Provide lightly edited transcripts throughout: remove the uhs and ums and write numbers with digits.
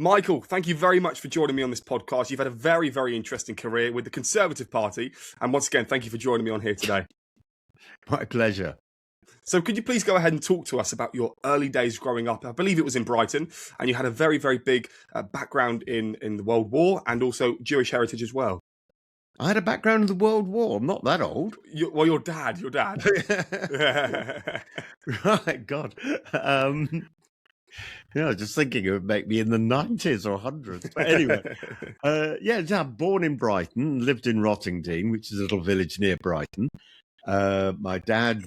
Michael, thank you very much for joining me on this podcast. You've had a very, very interesting career with the Conservative Party. And once again, thank you for joining me on here today. My pleasure. So could you please go ahead and talk to us about your early days growing up? I believe it was in Brighton, and you had a very, very big background in the World War and also Jewish heritage as well. I had a background in the World War. I'm not that old. Your dad. Right, God. Just thinking it would make me in the 90s or 100s. But anyway, born in Brighton, lived in Rottingdean, which is a little village near Brighton. My dad,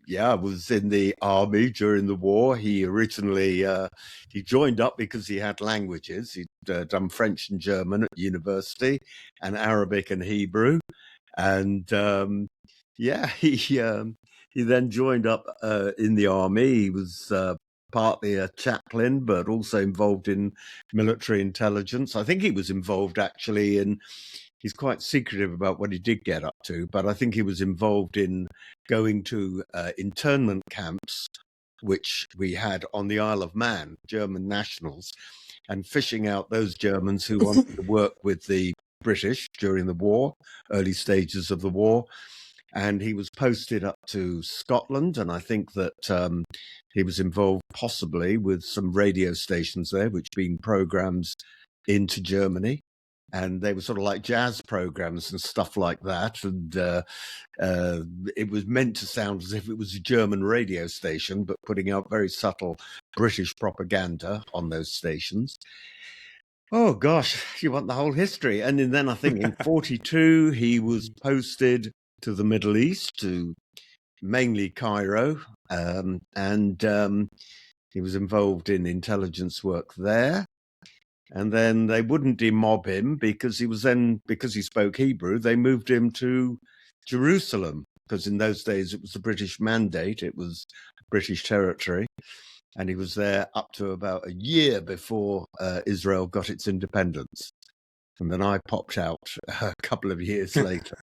was in the army during the war. He originally, he joined up because he had languages. He'd done French and German at university and Arabic and Hebrew. And he then joined up in the army. He was partly a chaplain, but also involved in military intelligence. I think he was involved actually in, he's quite secretive about what he did get up to, but I think he was involved in going to internment camps, which we had on the Isle of Man, German nationals, and fishing out those Germans who wanted to work with the British during the war, early stages of the war. And he was posted up to Scotland, and I think that he was involved possibly with some radio stations there, which being programs into Germany. And they were sort of like jazz programs and stuff like that. And it was meant to sound as if it was a German radio station, but putting out very subtle British propaganda on those stations. Oh, gosh, you want the whole history. And then I think in 42, he was posted to the Middle East, to mainly Cairo. And he was involved in intelligence work there. And then they wouldn't demob him because he spoke Hebrew, they moved him to Jerusalem, because in those days it was the British mandate, it was British territory. And he was there up to about a year before Israel got its independence. And then I popped out a couple of years later,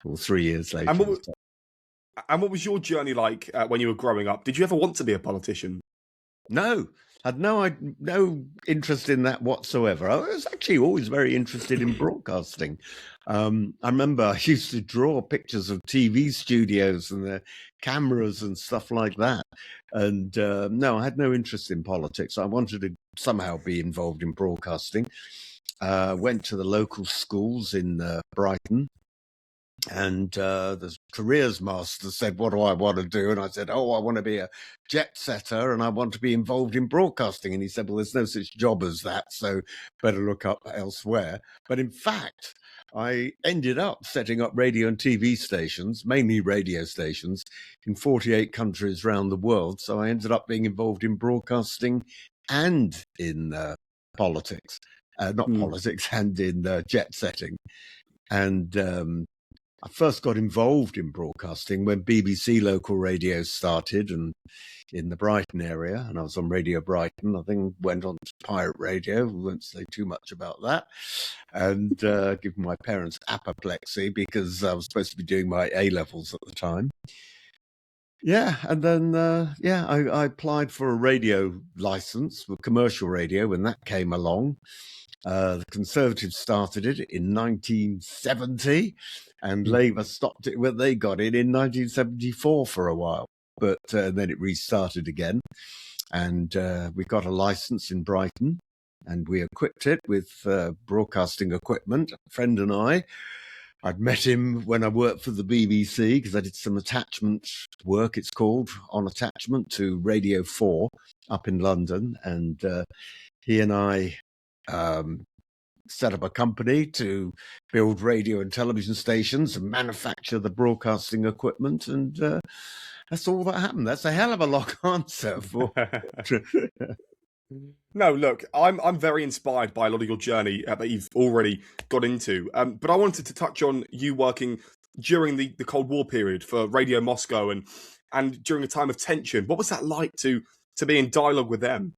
or 3 years later. And what was your journey like when you were growing up? Did you ever want to be a politician? No. Had no interest in that whatsoever. I was actually always very interested in broadcasting. I remember I used to draw pictures of TV studios and the cameras and stuff like that. And no, I had no interest in politics. I wanted to somehow be involved in broadcasting. Went to the local schools in Brighton. And the careers master said, what do I want to do? And I said, I want to be a jet setter and I want to be involved in broadcasting. And he said, well, there's no such job as that, so better look up elsewhere. But in fact, I ended up setting up radio and TV stations, mainly radio stations, in 48 countries around the world. So I ended up being involved in broadcasting and in politics, politics, and in jet setting. And I first got involved in broadcasting when BBC local radio started, and in the Brighton area, and I was on Radio Brighton. I think went on to pirate radio. We won't say too much about that. And given my parents apoplexy because I was supposed to be doing my A-levels at the time. Yeah, and then, I applied for a radio license for commercial radio when that came along. The Conservatives started it in 1970, and Labour stopped it when they got it in 1974 for a while. But then it restarted again, and we got a license in Brighton, and we equipped it with broadcasting equipment. A friend and I'd met him when I worked for the BBC because I did some attachment work, it's called, on attachment to Radio 4 up in London. And he and I set up a company to build radio and television stations and manufacture the broadcasting equipment. And that's all that happened. That's a hell of a long answer for... No, look, I'm very inspired by a lot of your journey that you've already got into. But I wanted to touch on you working during the Cold War period for Radio Moscow and during a time of tension. What was that like to be in dialogue with them?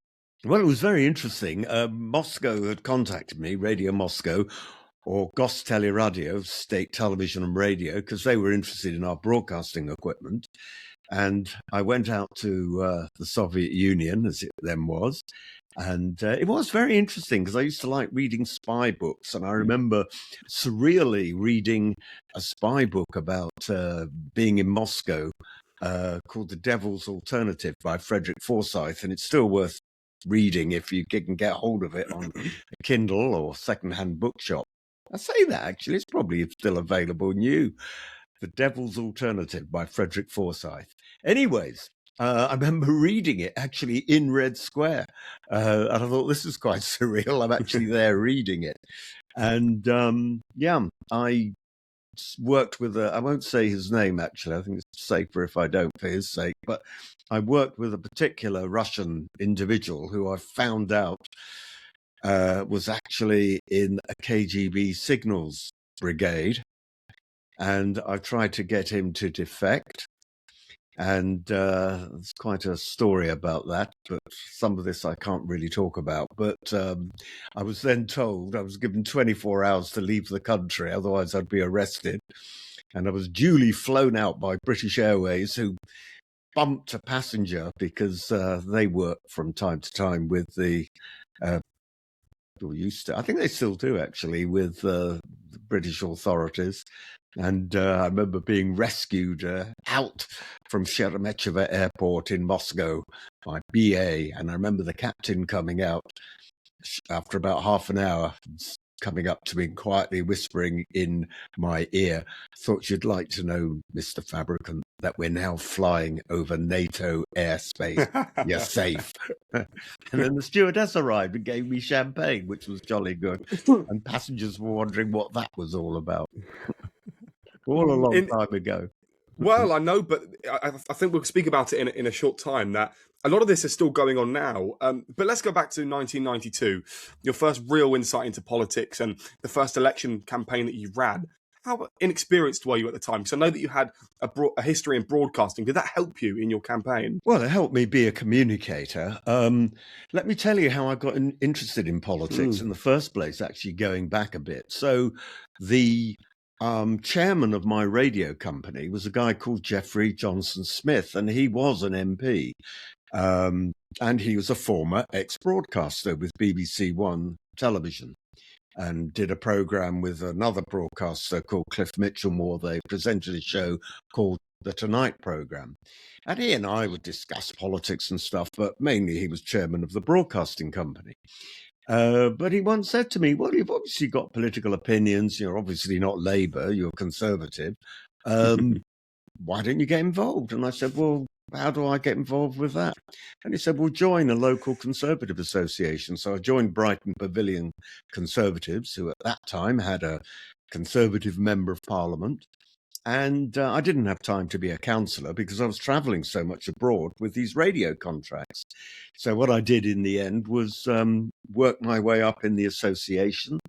Well, it was very interesting. Moscow had contacted me, Radio Moscow, or Gosteleradio, State Television and Radio, because they were interested in our broadcasting equipment. And I went out to the Soviet Union, as it then was. And it was very interesting because I used to like reading spy books. And I remember surreally reading a spy book about being in Moscow called The Devil's Alternative by Frederick Forsyth. And it's still worth reading if you can get hold of it on a Kindle or secondhand bookshop. I say that actually, it's probably still available new. The Devil's Alternative by Frederick Forsyth. Anyways, I remember reading it actually in Red Square. And I thought, this is quite surreal. I'm actually there reading it. And I worked with I won't say his name actually, I think it's safer if I don't for his sake, but I worked with a particular Russian individual who I found out was actually in a KGB signals brigade, and I tried to get him to defect. And there's quite a story about that, but some of this I can't really talk about. But I was then told I was given 24 hours to leave the country, otherwise I'd be arrested. And I was duly flown out by British Airways, who bumped a passenger because they work from time to time with the, or used to, I think they still do actually, with the British authorities. And I remember being rescued out from Sheremetyevo Airport in Moscow by BA. And I remember the captain coming out after about half an hour, coming up to me and quietly whispering in my ear, "Thought you'd like to know, Mr. Fabricant, that we're now flying over NATO airspace. You're safe." And then the stewardess arrived and gave me champagne, which was jolly good. And passengers were wondering what that was all about. All a long time ago. Well, I know, but I think we'll speak about it in a short time, that a lot of this is still going on now. But let's go back to 1992, your first real insight into politics and the first election campaign that you ran. How inexperienced were you at the time? Because I know that you had a history in broadcasting. Did that help you in your campaign? Well, it helped me be a communicator. Let me tell you how I got interested in politics in the first place, actually going back a bit. So the chairman of my radio company was a guy called Geoffrey Johnson Smith, and he was an MP. And he was a former ex-broadcaster with BBC One television, and did a program with another broadcaster called Cliff Mitchellmore. They presented a show called The Tonight Programme. And he and I would discuss politics and stuff, but mainly he was chairman of the broadcasting company. But he once said to me, "Well, you've obviously got political opinions. You're obviously not Labour, you're Conservative. Why don't you get involved?" And I said, "Well, how do I get involved with that?" And he said, "Well, join a local Conservative association." So I joined Brighton Pavilion Conservatives, who at that time had a Conservative Member of Parliament. And I didn't have time to be a councillor because I was travelling so much abroad with these radio contracts. So what I did in the end was work my way up in the association.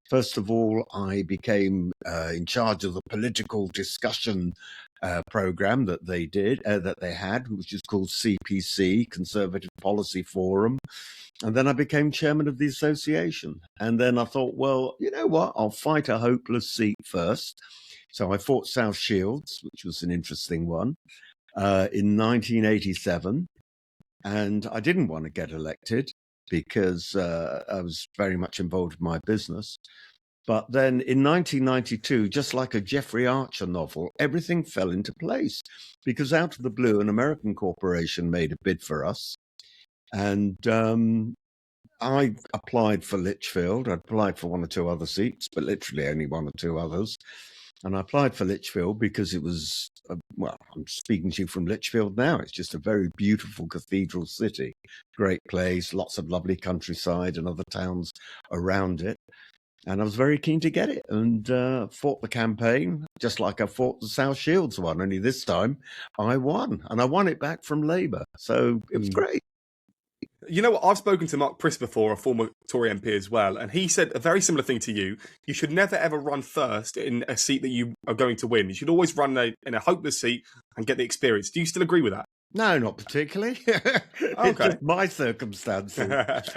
First of all, I became in charge of the political discussion program that they had, which is called CPC, Conservative Policy Forum. And then I became chairman of the association. And then I thought, well, you know what? I'll fight a hopeless seat first. So I fought South Shields, which was an interesting one, in 1987. And I didn't want to get elected because I was very much involved in my business. But then in 1992, just like a Jeffrey Archer novel, everything fell into place because out of the blue, an American corporation made a bid for us. And I applied for Lichfield. I applied for one or two other seats, but literally only one or two others. And I applied for Lichfield because it was, well, I'm speaking to you from Lichfield now. It's just a very beautiful cathedral city, great place, lots of lovely countryside and other towns around it. And I was very keen to get it and fought the campaign, just like I fought the South Shields one, only this time I won. And I won it back from Labour. So it was great. You know what? I've spoken to Mark Priss before, a former Tory MP as well, and he said a very similar thing to you. You should never ever run first in a seat that you are going to win. You should always run in a hopeless seat and get the experience. Do you still agree with that? No, not particularly. Okay. It's just my circumstances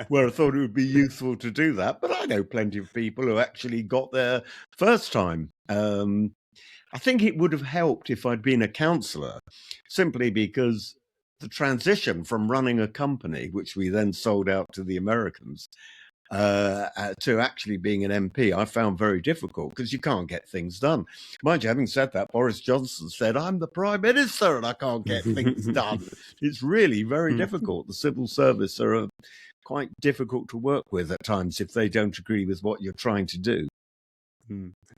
where I thought it would be useful to do that. But I know plenty of people who actually got there first time. I think it would have helped if I'd been a councillor, simply because the transition from running a company, which we then sold out to the Americans, to actually being an MP, I found very difficult because you can't get things done. Mind you, having said that, Boris Johnson said, I'm the Prime Minister and I can't get things done. It's really very difficult. The civil service are quite difficult to work with at times if they don't agree with what you're trying to do.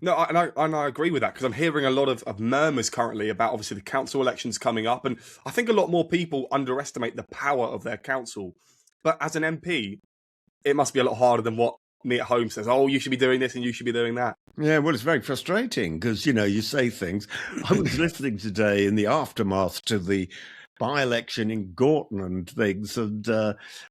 No, and I agree with that, because I'm hearing a lot of murmurs currently about obviously the council elections coming up, and I think a lot more people underestimate the power of their council. But as an MP, it must be a lot harder than what me at home says. Oh, you should be doing this and you should be doing that. Yeah, well, it's very frustrating because, you say things. I was listening today in the aftermath to the by-election in Gorton and things, and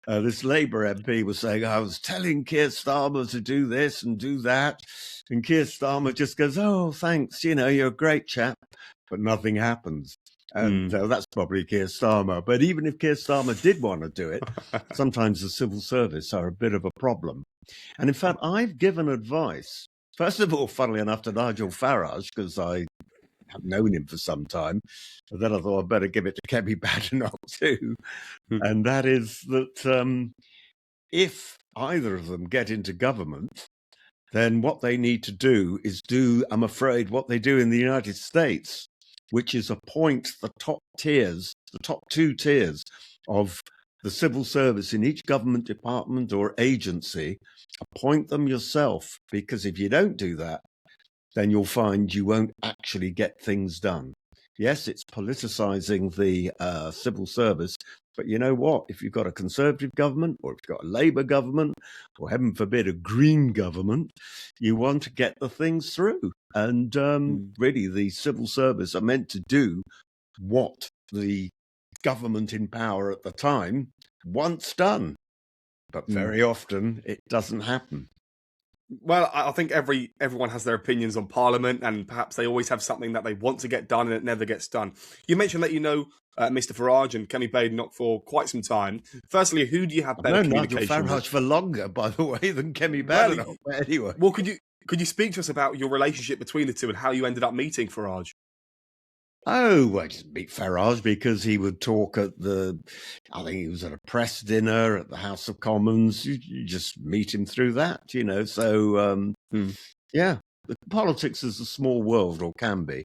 this Labour MP was saying, I was telling Keir Starmer to do this and do that, and Keir Starmer just goes, oh, thanks, you're a great chap, but nothing happens. And that's probably Keir Starmer. But even if Keir Starmer did want to do it, sometimes the civil service are a bit of a problem. And in fact, I've given advice, first of all, funnily enough, to Nigel Farage, because I have known him for some time. But then I thought I'd better give it to Kemi Badenoch too. And that is that if either of them get into government, then what they need to do is do, I'm afraid, what they do in the United States, which is appoint the top tiers, the top 2 tiers of the civil service in each government department or agency. Appoint them yourself, because if you don't do that, then you'll find you won't actually get things done. Yes, it's politicising the civil service, but you know what? If you've got a Conservative government, or if you've got a Labour government, or heaven forbid a Green government, you want to get the things through. And really, the civil service are meant to do what the government in power at the time wants done. But very often it doesn't happen. Well, I think everyone has their opinions on Parliament, and perhaps they always have something that they want to get done and it never gets done. You mentioned that Mr. Farage and Kemi Badenoch for quite some time. Firstly, who do you have better communication Nigel Farage with? for longer, by the way, than Kemi Badenoch. But anyway. Well, could you speak to us about your relationship between the two and how you ended up meeting Farage? Oh, I just meet Farage because he would talk I think he was at a press dinner at the House of Commons. You just meet him through that, So, yeah, politics is a small world, or can be.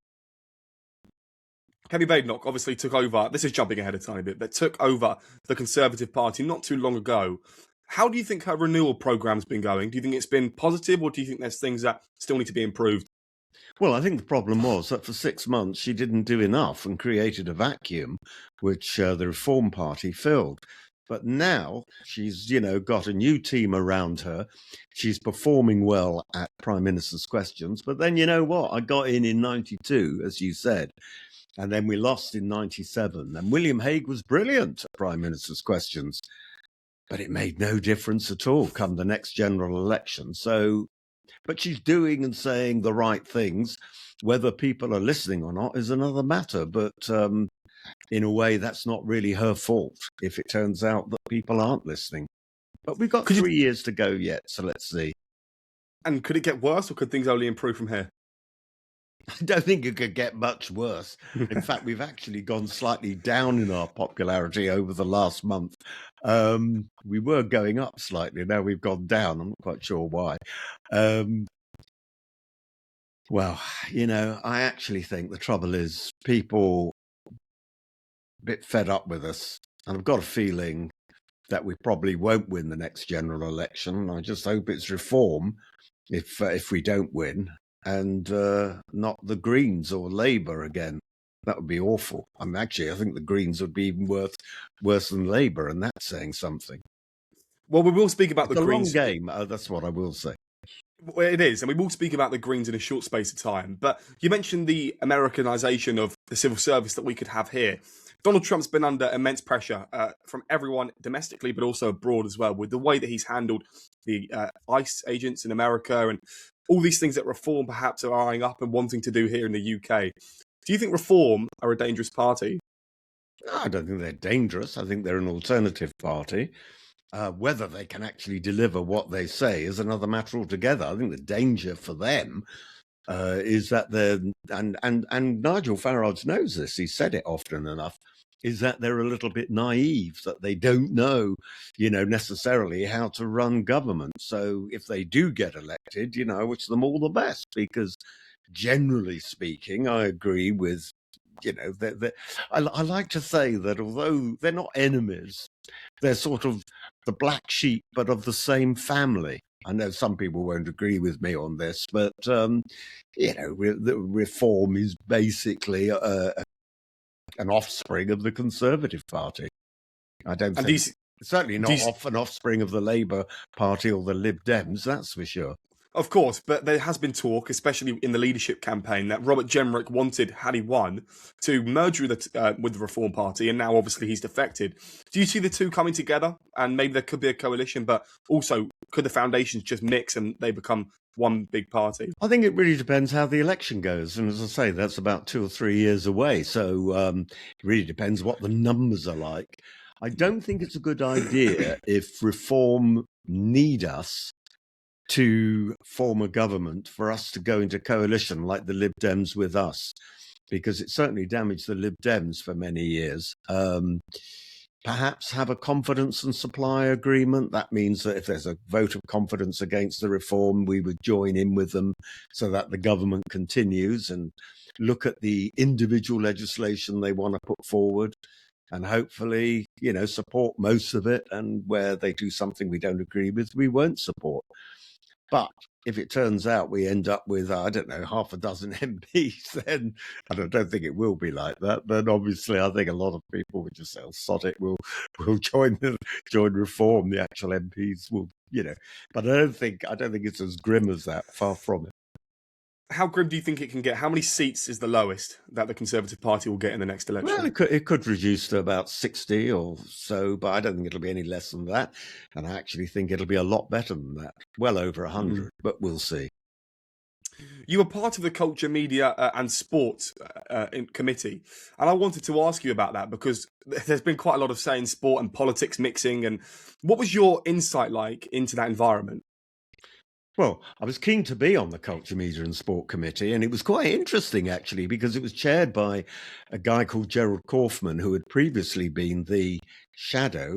Kemi Badenoch obviously took over, this is jumping ahead a tiny bit, but took over the Conservative Party not too long ago. How do you think her renewal programme's been going? Do you think it's been positive, or do you think there's things that still need to be improved? Well, I think the problem was that for 6 months she didn't do enough and created a vacuum, which the Reform Party filled. But now she's, got a new team around her. She's performing well at Prime Minister's Questions. But then, you know what? I got in 92, as you said, and then we lost in 97. And William Hague was brilliant at Prime Minister's Questions. But it made no difference at all come the next general election. But she's doing and saying the right things. Whether people are listening or not is another matter. But in a way, that's not really her fault if it turns out that people aren't listening. But we've got 3 years to go yet, so let's see. And could it get worse, or could things only improve from here? I don't think it could get much worse. In fact, we've actually gone slightly down in our popularity over the last month. We were going up slightly. Now we've gone down. I'm not quite sure why. Well, I actually think the trouble is people a bit fed up with us. And I've got a feeling that we probably won't win the next general election. I just hope it's Reform if we don't win. And not the Greens or Labour again. That would be awful. I think the Greens would be even worse than Labour, and that's saying something. Well, we will speak about the Greens. It's a long game, that's what I will say. Well, it is, and we will speak about the Greens in a short space of time. But you mentioned the Americanisation of the civil service that we could have here. Donald Trump's been under immense pressure from everyone domestically, but also abroad as well, with the way that he's handled the ICE agents in America and all these things that Reform perhaps are eyeing up and wanting to do here in the UK. Do you think Reform are a dangerous party? No, I don't think they're dangerous. I think they're an alternative party. Whether they can actually deliver what they say is another matter altogether. I think the danger for them is that they're and Nigel Farage knows this. He said it often enough. Is that they're a little bit naive, that they don't know, necessarily how to run government. So if they do get elected, I wish them all the best, because generally speaking, I agree with, I like to say that although they're not enemies, they're sort of the black sheep, but of the same family. I know some people won't agree with me on this, but the reform is basically an offspring of the Conservative Party. I don't think certainly not an offspring of the Labour Party or the Lib Dems, that's for sure. Of course, but there has been talk, especially in the leadership campaign, that Robert Jenrick wanted, had he won, to merge with the Reform Party, and now obviously he's defected. Do you see the two coming together, and maybe there could be a coalition, but also could the foundations just mix and they become one big party? I think it really depends how the election goes, and as I say, that's about 2 or 3 years away, so it really depends what the numbers are like. I don't think it's a good idea if Reform need us to form a government for us to go into coalition like the Lib Dems with us, because it certainly damaged the Lib Dems for many years. Perhaps have a confidence and supply agreement. That means that if there's a vote of confidence against the reform, we would join in with them so that the government continues, and look at the individual legislation they want to put forward and hopefully, support most of it. And where they do something we don't agree with, we won't support. But if it turns out we end up with, I don't know, half a dozen MPs, then I don't think it will be like that. Then obviously, I think a lot of people would just say, "Oh, sod it, we'll join Reform." The actual MPs will, But I don't think it's as grim as that. Far from it. How grim do you think it can get? How many seats is the lowest that the Conservative Party will get in the next election? Well, it could reduce to about 60 or so, but I don't think it'll be any less than that. And I actually think it'll be a lot better than that, well over 100, but we'll see. You were part of the Culture, Media and Sport committee, and I wanted to ask you about that because there's been quite a lot of saying sport and politics mixing. And what was your insight like into that environment? Well, I was keen to be on the Culture, Media and Sport Committee, and it was quite interesting, actually, because it was chaired by a guy called Gerald Kaufman, who had previously been the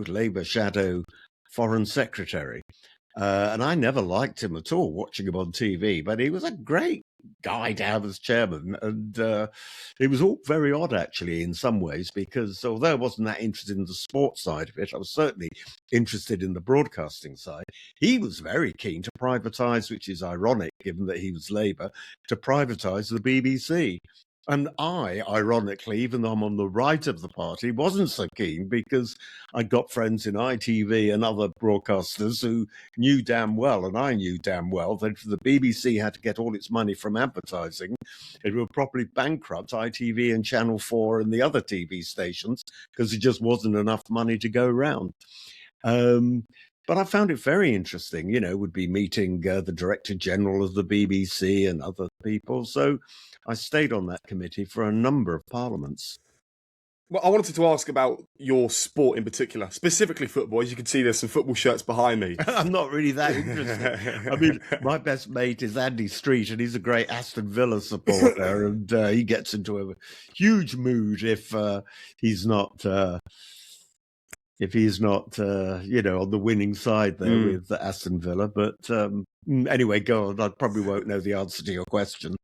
Labour shadow Foreign Secretary. And I never liked him at all, watching him on TV, but he was a great guy to have as chairman. And it was all very odd, actually, in some ways, because although I wasn't that interested in the sports side of it, I was certainly interested in the broadcasting side. He was very keen to privatise, which is ironic, given that he was Labour, to privatise the BBC. And I, ironically, even though I'm on the right of the party, wasn't so keen, because I got friends in ITV and other broadcasters who knew damn well, and I knew damn well, that if the BBC had to get all its money from advertising, it would probably bankrupt ITV and Channel 4 and the other TV stations, because there just wasn't enough money to go around. But I found it very interesting, would be meeting the Director General of the BBC and other people. So I stayed on that committee for a number of parliaments. Well, I wanted to ask about your sport in particular, specifically football. As you can see, there's some football shirts behind me. I'm not really that interested. I mean, my best mate is Andy Street, and he's a great Aston Villa supporter, and he gets into a huge mood if he's not... on the winning side there with Aston Villa. But anyway, go on. I probably won't know the answer to your question.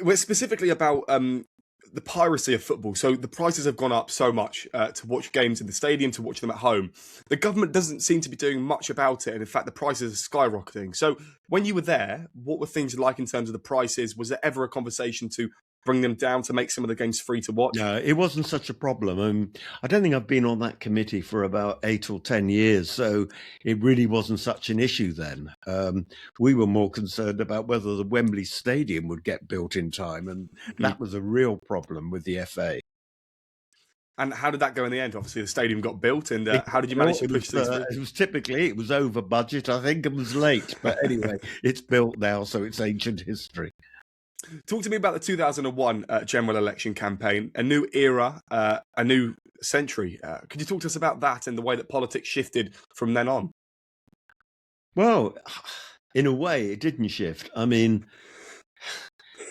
We're specifically about the piracy of football. So the prices have gone up so much to watch games in the stadium, to watch them at home. The government doesn't seem to be doing much about it. And in fact, the prices are skyrocketing. So when you were there, what were things like in terms of the prices? Was there ever a conversation to bring them down to make some of the games free to watch? No, it wasn't such a problem. I don't think I've been on that committee for about 8 or 10 years, so it really wasn't such an issue then. We were more concerned about whether the Wembley Stadium would get built in time, and that was a real problem with the FA. And how did that go in the end? Obviously, the stadium got built, and how did you manage to push things through? It was over budget, I think, and was late. But anyway, it's built now, so it's ancient history. Talk to me about the 2001 general election campaign, a new era, a new century. Could you talk to us about that and the way that politics shifted from then on? Well, in a way, it didn't shift. I mean,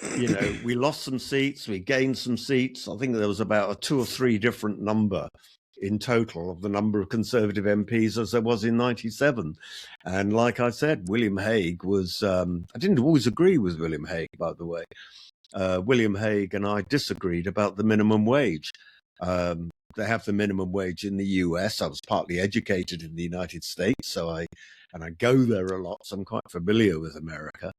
We lost some seats, we gained some seats. I think there was about a 2 or 3 different number in total of the number of Conservative MPs as there was in 97. And like I said, William Hague was, I didn't always agree with William Hague, by the way. William Hague and I disagreed about the minimum wage. They have the minimum wage in the US. I was partly educated in the United States, so I go there a lot, so I'm quite familiar with America.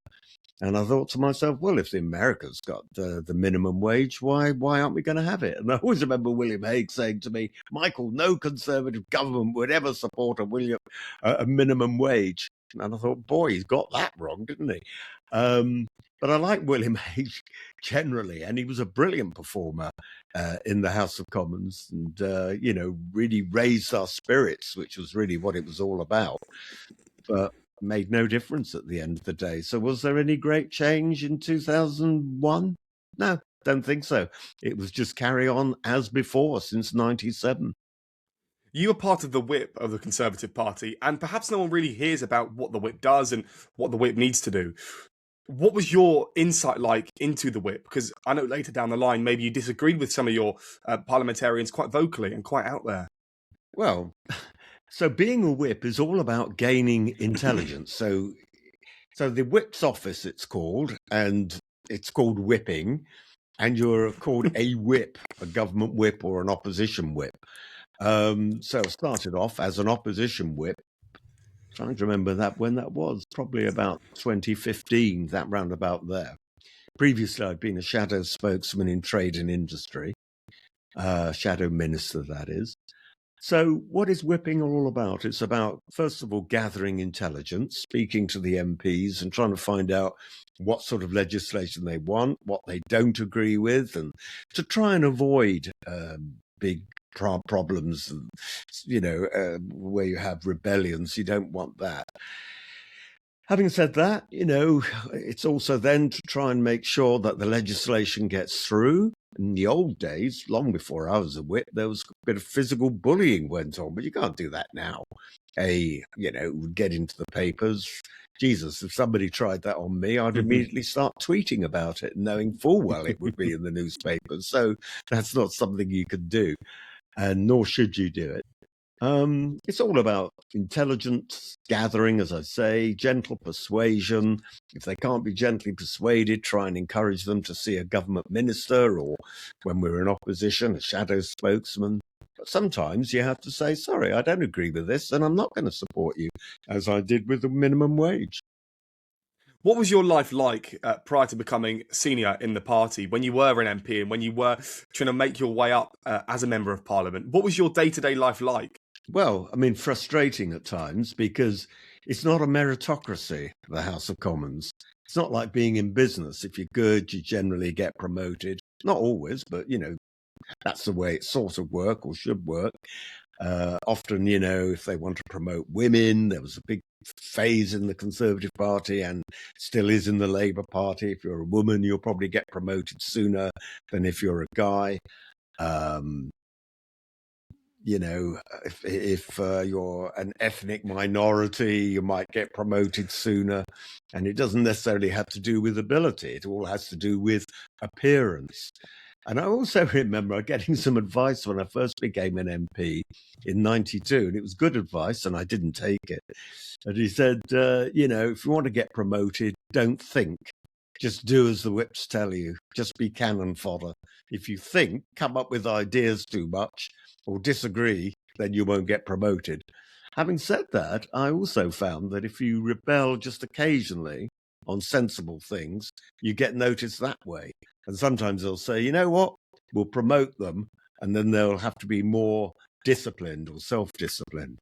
And I thought to myself, well, if the America's got the minimum wage, why aren't we going to have it? And I always remember William Hague saying to me, Michael, no Conservative government would ever support a minimum wage. And I thought, boy, he's got that wrong, didn't he? But I like William Hague generally, and he was a brilliant performer in the House of Commons, and really raised our spirits, which was really what it was all about. But made no difference at the end of the day. So was there any great change in 2001? No, don't think so. It was just carry on as before since 97. You were part of the whip of the Conservative Party, and perhaps no one really hears about what the whip does and what the whip needs to do. What was your insight like into the whip? Because I know later down the line, maybe you disagreed with some of your parliamentarians quite vocally and quite out there. Well, so being a whip is all about gaining intelligence. So the whip's office, it's called, and it's called whipping, and you're called a whip, a government whip or an opposition whip. So I started off as an opposition whip. Trying to remember when that was, probably about 2015, that roundabout there. Previously, I'd been a shadow spokesman in trade and industry, shadow minister, that is. So what is whipping all about? It's about, first of all, gathering intelligence, speaking to the MPs and trying to find out what sort of legislation they want, what they don't agree with, and to try and avoid big problems, and, where you have rebellions. You don't want that. Having said that, it's also then to try and make sure that the legislation gets through. In the old days, long before I was a whip, there was a bit of physical bullying went on, but you can't do that now. It would get into the papers. Jesus, if somebody tried that on me, I'd immediately start tweeting about it, knowing full well it would be in the newspapers. So that's not something you could do, and nor should you do it. It's all about intelligence gathering, as I say, gentle persuasion. If they can't be gently persuaded, try and encourage them to see a government minister, or when we're in opposition, a shadow spokesman. But sometimes you have to say, sorry, I don't agree with this, and I'm not going to support you, as I did with the minimum wage. What was your life like prior to becoming senior in the party, when you were an MP and when you were trying to make your way up as a member of parliament? What was your day-to-day life like? Well, I mean, frustrating at times, because it's not a meritocracy, the House of Commons. It's not like being in business. If you're good, you generally get promoted. Not always, but, that's the way it sort of work or should work. Often, if they want to promote women, there was a big phase in the Conservative Party and still is in the Labour Party. If you're a woman, you'll probably get promoted sooner than if you're a guy. If you're an ethnic minority, you might get promoted sooner. And it doesn't necessarily have to do with ability. It all has to do with appearance. And I also remember getting some advice when I first became an MP in 92, and it was good advice, and I didn't take it. And he said, if you want to get promoted, don't think. Just do as the whips tell you. Just be cannon fodder. If you think, come up with ideas too much, or disagree, then you won't get promoted. Having said that, I also found that if you rebel just occasionally on sensible things, you get noticed that way. And sometimes they'll say, you know what, we'll promote them, and then they'll have to be more disciplined or self-disciplined.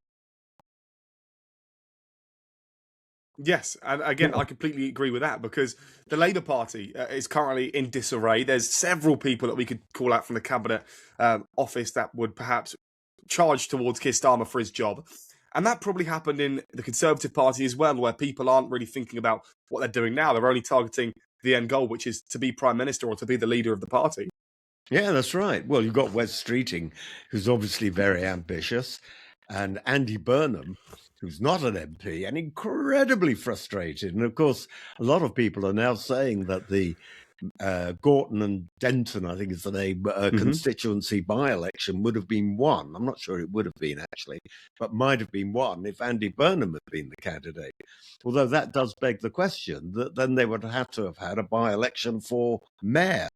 Yes, and again, I completely agree with that, because the Labour Party is currently in disarray. There's several people that we could call out from the Cabinet office that would perhaps charge towards Keir Starmer for his job. And that probably happened in the Conservative Party as well, where people aren't really thinking about what they're doing now. They're only targeting the end goal, which is to be Prime Minister or to be the leader of the party. Yeah, that's right. Well, you've got Wes Streeting, who's obviously very ambitious, and Andy Burnham, who's not an MP and incredibly frustrated. And of course, a lot of people are now saying that the Gorton and Denton, I think is the name, constituency by-election would have been won. I'm not sure it would have been actually, but might have been won if Andy Burnham had been the candidate. Although that does beg the question that then they would have to have had a by-election for mayor.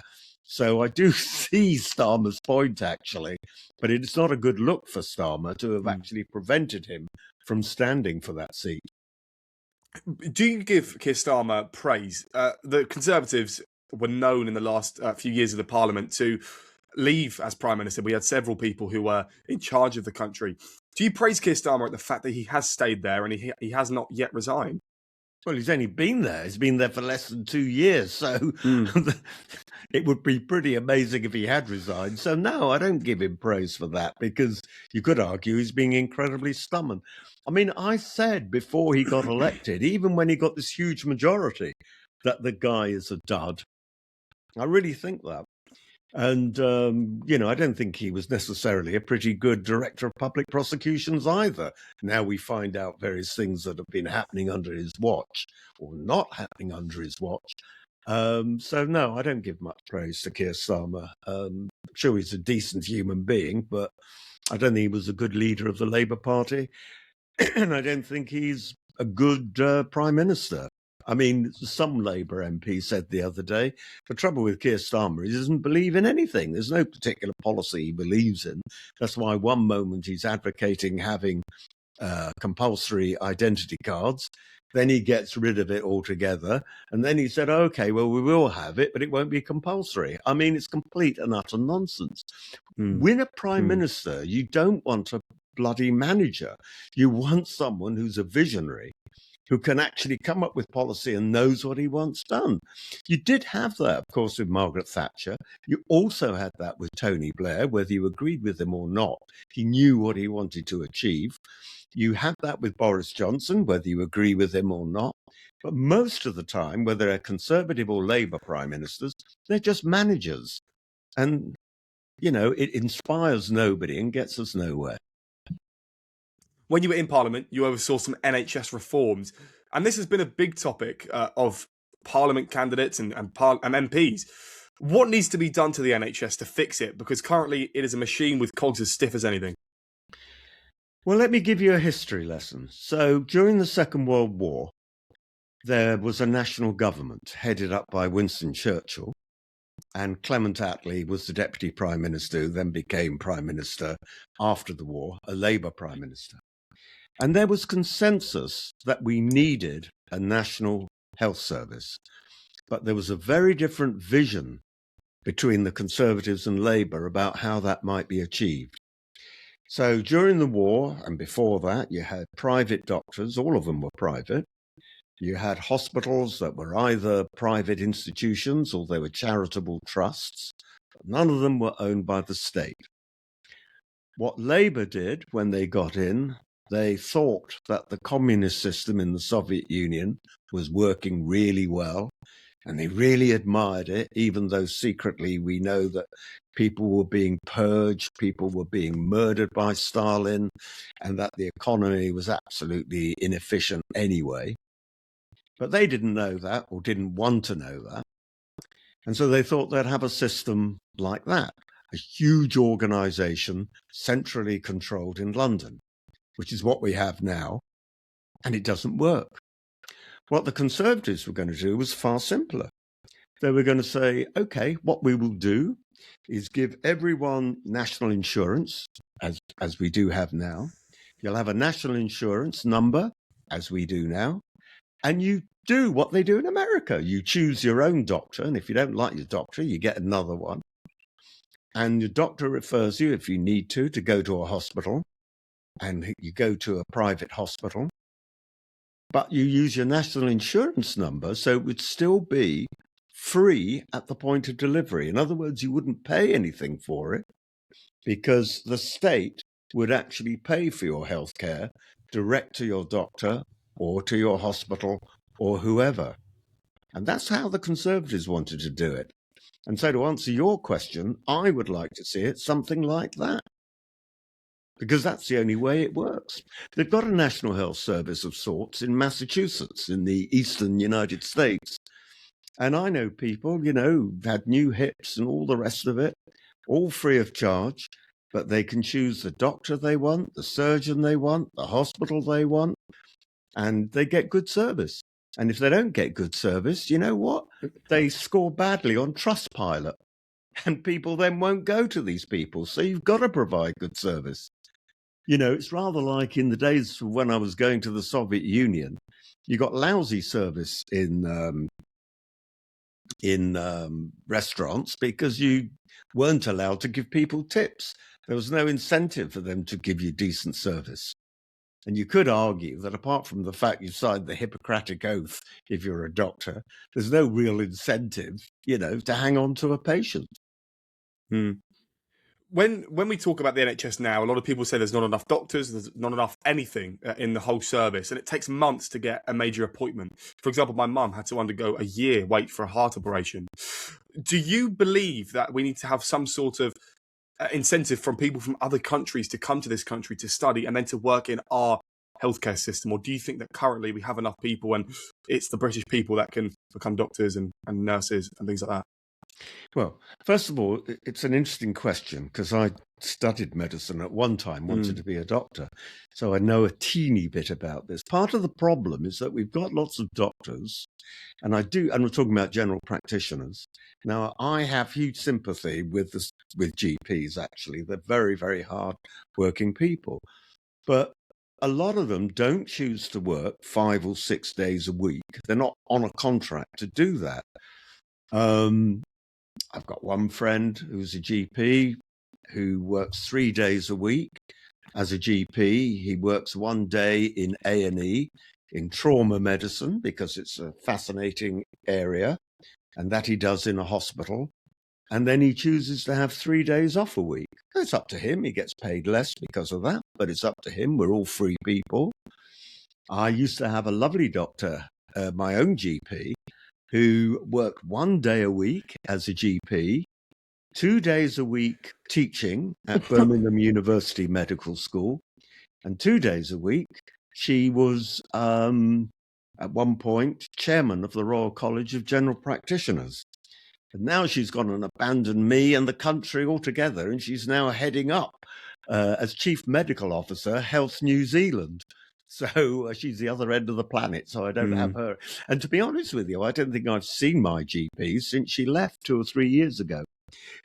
So I do see Starmer's point actually, but it's not a good look for Starmer to have actually prevented him from standing for that seat. Do you give Keir Starmer praise? The Conservatives were known in the last few years of the Parliament to leave as Prime Minister. We had several people who were in charge of the country. Do you praise Keir Starmer at the fact that he has stayed there and he has not yet resigned? Well, he's only been there. He's been there for less than 2 years. So it would be pretty amazing if he had resigned. So no, I don't give him praise for that because you could argue he's being incredibly stubborn. I mean, I said before he got elected, even when he got this huge majority, that the guy is a dud. I really think that. And, I don't think he was necessarily a pretty good director of public prosecutions either. Now we find out various things that have been happening under his watch or not happening under his watch. So, no, I don't give much praise to Keir Starmer. I'm sure he's a decent human being, but I don't think he was a good leader of the Labour Party. And I don't think he's a good Prime Minister. I mean, some Labour MP said the other day, the trouble with Keir Starmer is he doesn't believe in anything. There's no particular policy he believes in. That's why one moment he's advocating having compulsory identity cards. Then he gets rid of it altogether. And then he said, OK, well, we will have it, but it won't be compulsory. I mean, it's complete and utter nonsense. Win a Prime Minister, you don't want a bloody manager. You want someone who's a visionary, who can actually come up with policy and knows what he wants done. You did have that, of course, with Margaret Thatcher. You also had that with Tony Blair, whether you agreed with him or not. He knew what he wanted to achieve. You had that with Boris Johnson, whether you agree with him or not. But most of the time, whether they're Conservative or Labour prime ministers, they're just managers. And, it inspires nobody and gets us nowhere. When you were in Parliament, you oversaw some NHS reforms, and this has been a big topic of Parliament candidates and MPs. What needs to be done to the NHS to fix it? Because currently it is a machine with cogs as stiff as anything. Well, let me give you a history lesson. So during the Second World War, there was a national government headed up by Winston Churchill, and Clement Attlee was the Deputy Prime Minister, who then became Prime Minister after the war, a Labour Prime Minister. And there was consensus that we needed a national health service. But there was a very different vision between the Conservatives and Labour about how that might be achieved. So during the war and before that, you had private doctors, all of them were private. You had hospitals that were either private institutions or they were charitable trusts. But none of them were owned by the state. What Labour did when they got in, they thought that the communist system in the Soviet Union was working really well, and they really admired it, even though secretly we know that people were being purged, people were being murdered by Stalin, and that the economy was absolutely inefficient anyway. But they didn't know that or didn't want to know that. And so they thought they'd have a system like that, a huge organization centrally controlled in London, which is what we have now, and it doesn't work. What the Conservatives were going to do was far simpler. They were going to say, OK, what we will do is give everyone national insurance, as we do have now. You'll have a national insurance number, as we do now, and you do what they do in America. You choose your own doctor, and if you don't like your doctor, you get another one. And your doctor refers you, if you need to go to a hospital. And you go to a private hospital, but you use your national insurance number, so it would still be free at the point of delivery. In other words, you wouldn't pay anything for it because the state would actually pay for your health care direct to your doctor or to your hospital or whoever. And that's how the Conservatives wanted to do it. And so to answer your question, I would like to see it something like that, because that's the only way it works. They've got a national health service of sorts in Massachusetts, in the eastern United States. And I know people, who've had new hips and all the rest of it, all free of charge, but they can choose the doctor they want, the surgeon they want, the hospital they want, and they get good service. And if they don't get good service, you know what? They score badly on Trustpilot, and people then won't go to these people. So you've got to provide good service. It's rather like in the days when I was going to the Soviet Union, you got lousy service in restaurants because you weren't allowed to give people tips. There was no incentive for them to give you decent service. And you could argue that apart from the fact you signed the Hippocratic Oath if you're a doctor, there's no real incentive, to hang on to a patient. When we talk about the NHS now, a lot of people say there's not enough doctors, there's not enough anything in the whole service, and it takes months to get a major appointment. For example, my mum had to undergo a year wait for a heart operation. Do you believe that we need to have some sort of incentive from people from other countries to come to this country to study and then to work in our healthcare system? Or do you think that currently we have enough people and it's the British people that can become doctors and nurses and things like that? Well, first of all, it's an interesting question because I studied medicine at one time, wanted to be a doctor. So I know a teeny bit about this. Part of the problem is that we've got lots of doctors, and we're talking about general practitioners. Now, I have huge sympathy with GPs, actually. They're very, very hard working people. But a lot of them don't choose to work 5 or 6 days a week. They're not on a contract to do that. I've got one friend who's a GP who works 3 days a week as a GP. He works 1 day in A&E in trauma medicine because it's a fascinating area, and that he does in a hospital. And then he chooses to have 3 days off a week. It's up to him. He gets paid less because of that, but it's up to him. We're all free people. I used to have a lovely doctor, my own GP, who worked 1 day a week as a GP, 2 days a week teaching at Birmingham University Medical School, and 2 days a week she was, at one point, chairman of the Royal College of General Practitioners. And now she's gone and abandoned me and the country altogether, and she's now heading up as Chief Medical Officer, Health New Zealand. So she's the other end of the planet, so I don't have her. And to be honest with you, I don't think I've seen my GP since she left 2 or 3 years ago.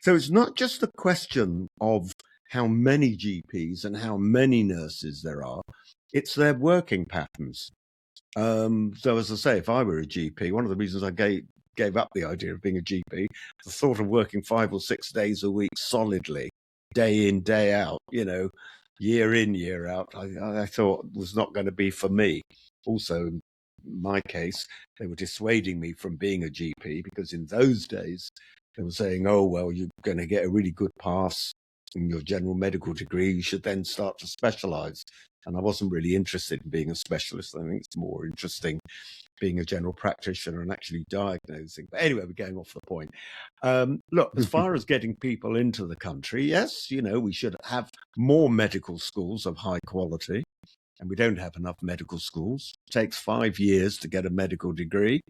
So it's not just a question of how many GPs and how many nurses there are, it's their working patterns. So as I say, if I were a GP, one of the reasons I gave up the idea of being a GP, the thought of working 5 or 6 days a week solidly, day in, day out, year in, year out, I thought was not going to be for me. Also, in my case, they were dissuading me from being a GP because in those days, they were saying, oh, well, you're going to get a really good pass in your general medical degree. You should then start to specialize. And I wasn't really interested in being a specialist. I think it's more interesting being a general practitioner and actually diagnosing. But anyway, we're going off the point. Look, as far as getting people into the country, yes, we should have more medical schools of high quality. And we don't have enough medical schools. It takes 5 years to get a medical degree,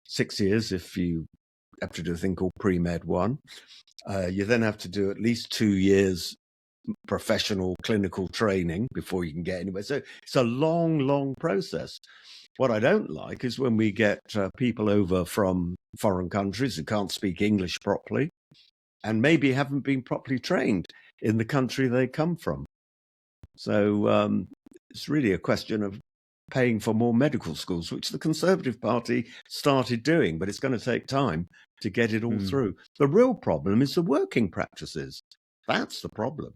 6 years if you have to do a thing called Pre-Med 1. You then have to do at least 2 years professional clinical training before you can get anywhere. So it's a long, long process. What I don't like is when we get people over from foreign countries who can't speak English properly and maybe haven't been properly trained in the country they come from. So it's really a question of paying for more medical schools, which the Conservative Party started doing, but it's going to take time to get it all through. The real problem is the working practices. That's the problem.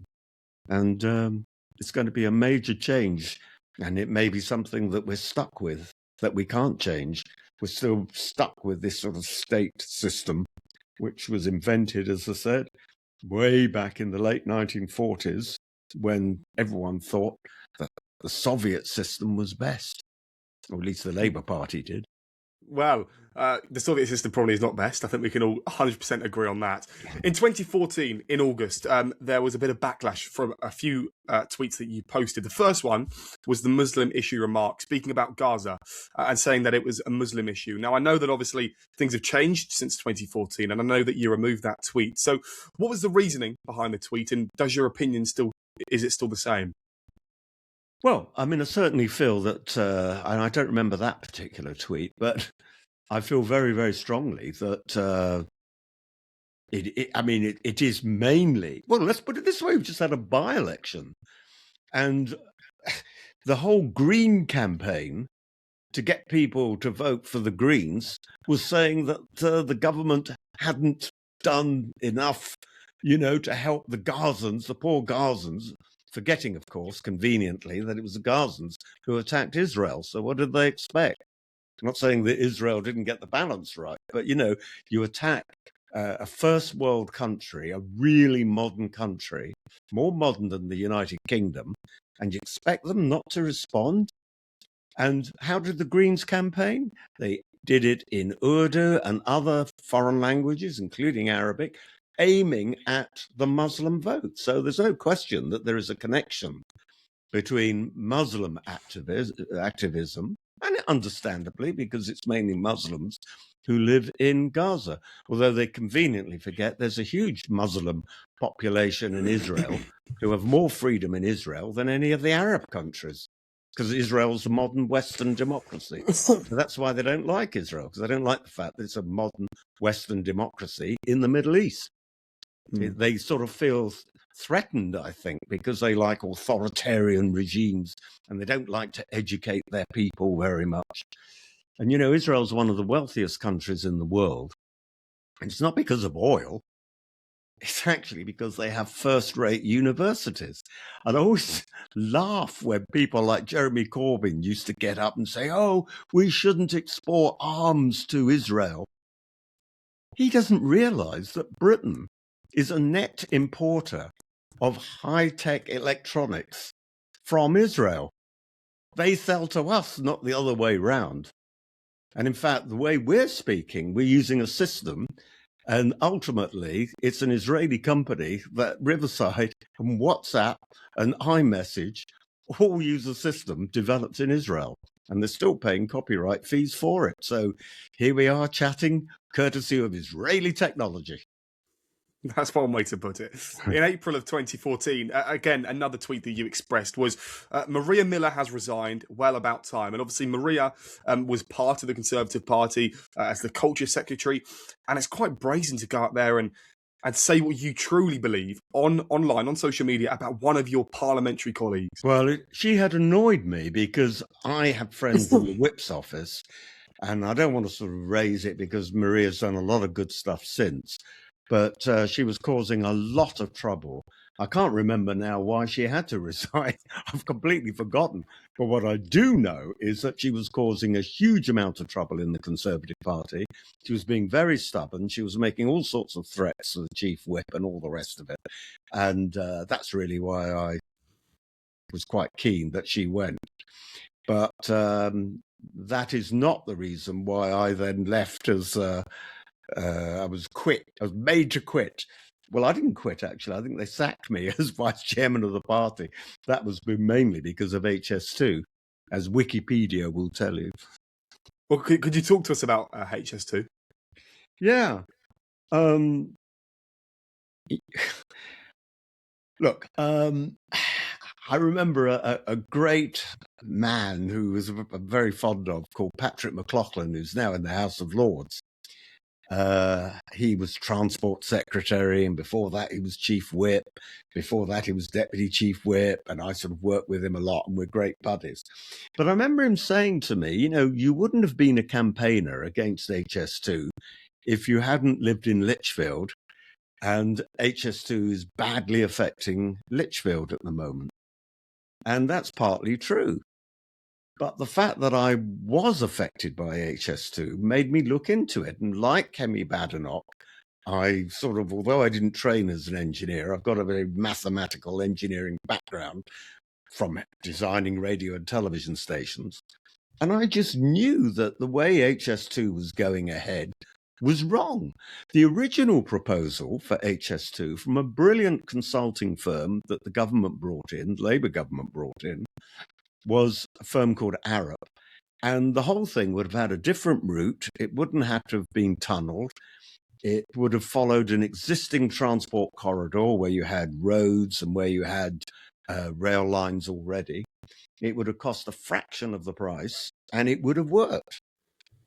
And it's going to be a major change, and it may be something that we're stuck with, that we can't change. We're still stuck with this sort of state system, which was invented, as I said, way back in the late 1940s, when everyone thought that the Soviet system was best, or at least the Labour Party did. Well, the Soviet system probably is not best. I think we can all 100% agree on that. In 2014, in August, there was a bit of backlash from a few tweets that you posted. The first one was the Muslim issue remark, speaking about Gaza and saying that it was a Muslim issue. Now, I know that obviously things have changed since 2014, and I know that you removed that tweet. So, what was the reasoning behind the tweet, and does your opinion is it still the same? Well, I mean, I certainly feel that, and I don't remember that particular tweet, but I feel very, very strongly that it is mainly, well, let's put it this way, we've just had a by-election, and the whole Green campaign to get people to vote for the Greens was saying that the government hadn't done enough, to help the Gazans, the poor Gazans, forgetting, of course, conveniently, that it was the Gazans who attacked Israel. So what did they expect? I'm not saying that Israel didn't get the balance right, but, you attack a first world country, a really modern country, more modern than the United Kingdom, and you expect them not to respond? And how did the Greens campaign? They did it in Urdu and other foreign languages, including Arabic, aiming at the Muslim vote. So there's no question that there is a connection between Muslim activism, and understandably, because it's mainly Muslims who live in Gaza, although they conveniently forget there's a huge Muslim population in Israel who have more freedom in Israel than any of the Arab countries, because Israel's a modern Western democracy. So that's why they don't like Israel, because they don't like the fact that it's a modern Western democracy in the Middle East. They sort of feel threatened, I think, because they like authoritarian regimes and they don't like to educate their people very much. And, Israel's one of the wealthiest countries in the world. And it's not because of oil. It's actually because they have first-rate universities. And I always laugh when people like Jeremy Corbyn used to get up and say, oh, we shouldn't export arms to Israel. He doesn't realize that Britain is a net importer of high-tech electronics from Israel. They sell to us, not the other way round. And in fact, the way we're speaking, we're using a system, and ultimately it's an Israeli company that Riverside and WhatsApp and iMessage all use a system developed in Israel. And they're still paying copyright fees for it. So here we are chatting courtesy of Israeli technology. That's one way to put it. In April of 2014, again, another tweet that you expressed was Maria Miller has resigned, well about time. And obviously Maria was part of the Conservative Party as the culture secretary. And it's quite brazen to go out there and say what you truly believe online, on social media, about one of your parliamentary colleagues. Well, she had annoyed me because I have friends in the Whip's office, and I don't want to sort of raise it because Maria's done a lot of good stuff since. But she was causing a lot of trouble. I can't remember now why she had to resign. I've completely forgotten. But what I do know is that she was causing a huge amount of trouble in the Conservative Party. She was being very stubborn. She was making all sorts of threats to the chief whip and all the rest of it. And that's really why I was quite keen that she went. But that is not the reason why I then left as... I was made to quit. Well, I didn't quit, actually. I think they sacked me as vice chairman of the party. That was mainly because of HS2, as Wikipedia will tell you. Well, could you talk to us about HS2? Yeah. Look, I remember a great man who was very fond of, called Patrick McLaughlin, who's now in the House of Lords. He was transport secretary, and before that he was chief whip. Before that he was deputy chief whip, and I sort of worked with him a lot, and we're great buddies. But I remember him saying to me, you wouldn't have been a campaigner against HS2 if you hadn't lived in Lichfield, and HS2 is badly affecting Lichfield at the moment. And that's partly true. But the fact that I was affected by HS2 made me look into it. And like Kemi Badenoch, I sort of, although I didn't train as an engineer, I've got a very mathematical engineering background from designing radio and television stations. And I just knew that the way HS2 was going ahead was wrong. The original proposal for HS2 from a brilliant consulting firm that the government brought in, Labour government brought in, was a firm called Arup. And the whole thing would have had a different route. It wouldn't have to have been tunnelled. It would have followed an existing transport corridor where you had roads and where you had rail lines already. It would have cost a fraction of the price, and it would have worked.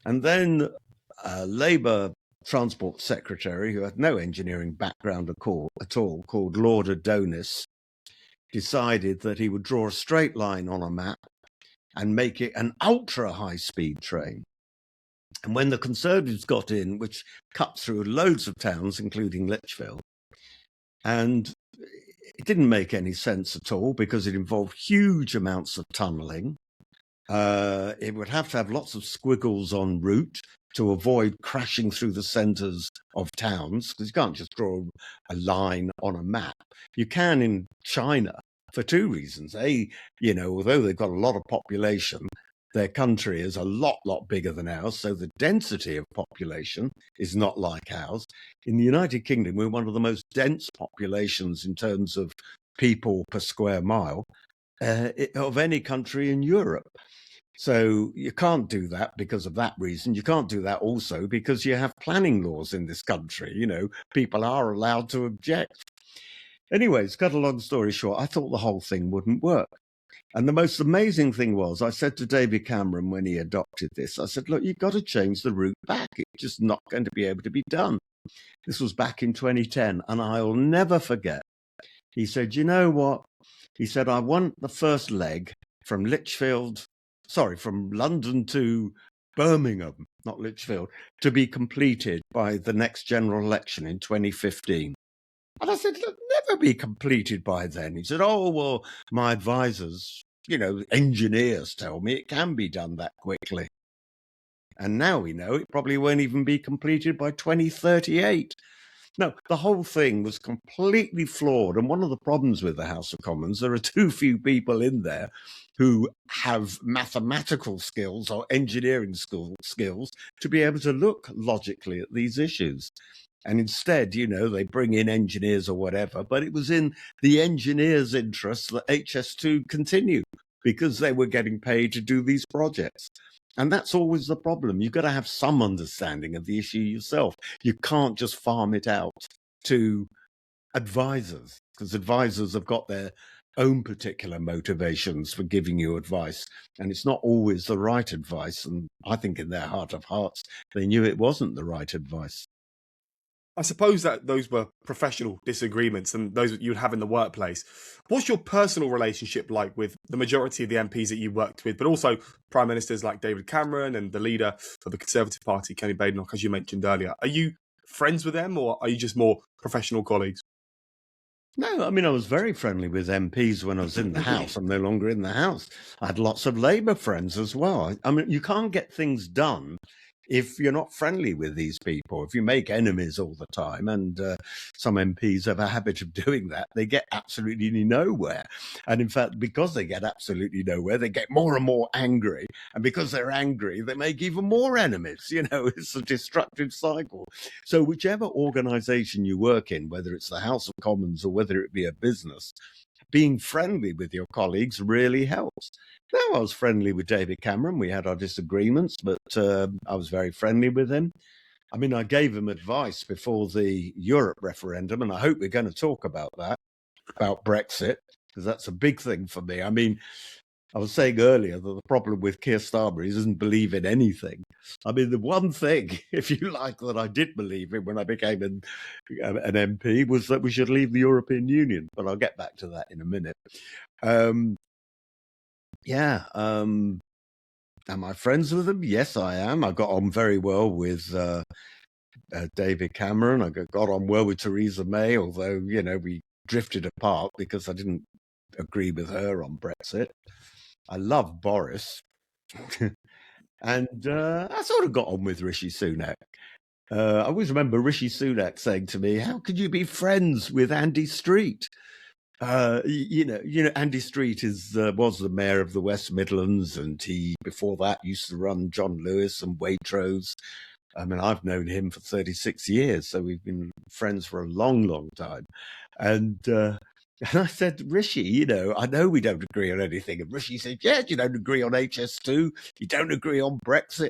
And then a Labour Transport Secretary, who had no engineering background at all, called Lord Adonis, decided that he would draw a straight line on a map and make it an ultra-high-speed train. And when the Conservatives got in, which cut through loads of towns, including Lichfield, and it didn't make any sense at all because it involved huge amounts of tunnelling. It would have to have lots of squiggles en route to avoid crashing through the centres of towns, because you can't just draw a line on a map. You can in China for two reasons. A, although they've got a lot of population, their country is a lot bigger than ours, so the density of population is not like ours. In the United Kingdom, we're one of the most dense populations in terms of people per square mile of any country in Europe. So you can't do that because of that reason. You can't do that also because you have planning laws in this country. People are allowed to object. Anyways, cut a long story short, I thought the whole thing wouldn't work. And the most amazing thing was, I said to David Cameron when he adopted this, I said, look, you've got to change the route back. It's just not going to be able to be done. This was back in 2010, and I'll never forget. He said, you know what? He said, I want the first leg from London to Birmingham, not Lichfield, to be completed by the next general election in 2015. And I said, it'll never be completed by then. He said, oh, well, my advisors, engineers tell me it can be done that quickly. And now we know it probably won't even be completed by 2038. No, the whole thing was completely flawed. And one of the problems with the House of Commons, there are too few people in there who have mathematical skills or engineering skills to be able to look logically at these issues. And instead, they bring in engineers or whatever, but it was in the engineers' interest that HS2 continued because they were getting paid to do these projects. And that's always the problem. You've got to have some understanding of the issue yourself. You can't just farm it out to advisors, because advisors have got their own particular motivations for giving you advice. And it's not always the right advice. And I think in their heart of hearts, they knew it wasn't the right advice. I suppose that those were professional disagreements and those that you'd have in the workplace. What's your personal relationship like with the majority of the MPs that you worked with, but also Prime Ministers like David Cameron and the leader of the Conservative Party, Kenny Badenoch, as you mentioned earlier? Are you friends with them, or are you just more professional colleagues? No, I mean, I was very friendly with MPs when I was in the House. I'm no longer in the House. I had lots of Labour friends as well. I mean, you can't get things done if you're not friendly with these people. If you make enemies all the time, and some MPs have a habit of doing that, they get absolutely nowhere. And in fact, because they get absolutely nowhere, they get more and more angry. And because they're angry, they make even more enemies. It's a destructive cycle. So whichever organisation you work in, whether it's the House of Commons or whether it be a business, being friendly with your colleagues really helps. Now, I was friendly with David Cameron. We had our disagreements, but I was very friendly with him. I mean, I gave him advice before the Europe referendum, and I hope we're going to talk about that, about Brexit, because that's a big thing for me. I mean, I was saying earlier that the problem with Keir Starmer is he doesn't believe in anything. I mean, the one thing, if you like, that I did believe in when I became an MP was that we should leave the European Union. But I'll get back to that in a minute. Am I friends with him? Yes, I am. I got on very well with David Cameron. I got on well with Theresa May, although, we drifted apart because I didn't agree with her on Brexit. I love Boris. And I sort of got on with Rishi Sunak. I always remember Rishi Sunak saying to me, how could you be friends with Andy Street? Andy Street was the mayor of the West Midlands, and he before that used to run John Lewis and Waitrose. I mean, I've known him for 36 years, so we've been friends for a long, long time. And I said, Rishi, I know we don't agree on anything. And Rishi said, yes, you don't agree on HS2, you don't agree on Brexit.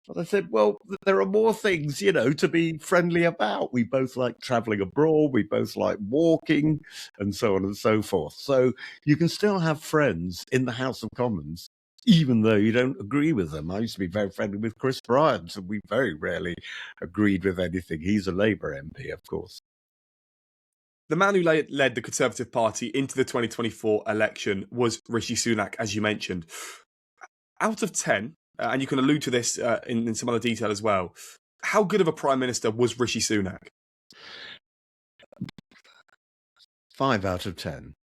But I said, well, there are more things, to be friendly about. We both like traveling abroad. We both like walking and so on and so forth. So you can still have friends in the House of Commons, even though you don't agree with them. I used to be very friendly with Chris Bryant, and we very rarely agreed with anything. He's a Labour MP, of course. The man who led the Conservative Party into the 2024 election was Rishi Sunak, as you mentioned. Out of 10, and you can allude to this in some other detail as well, how good of a Prime Minister was Rishi Sunak? 5 out of 10.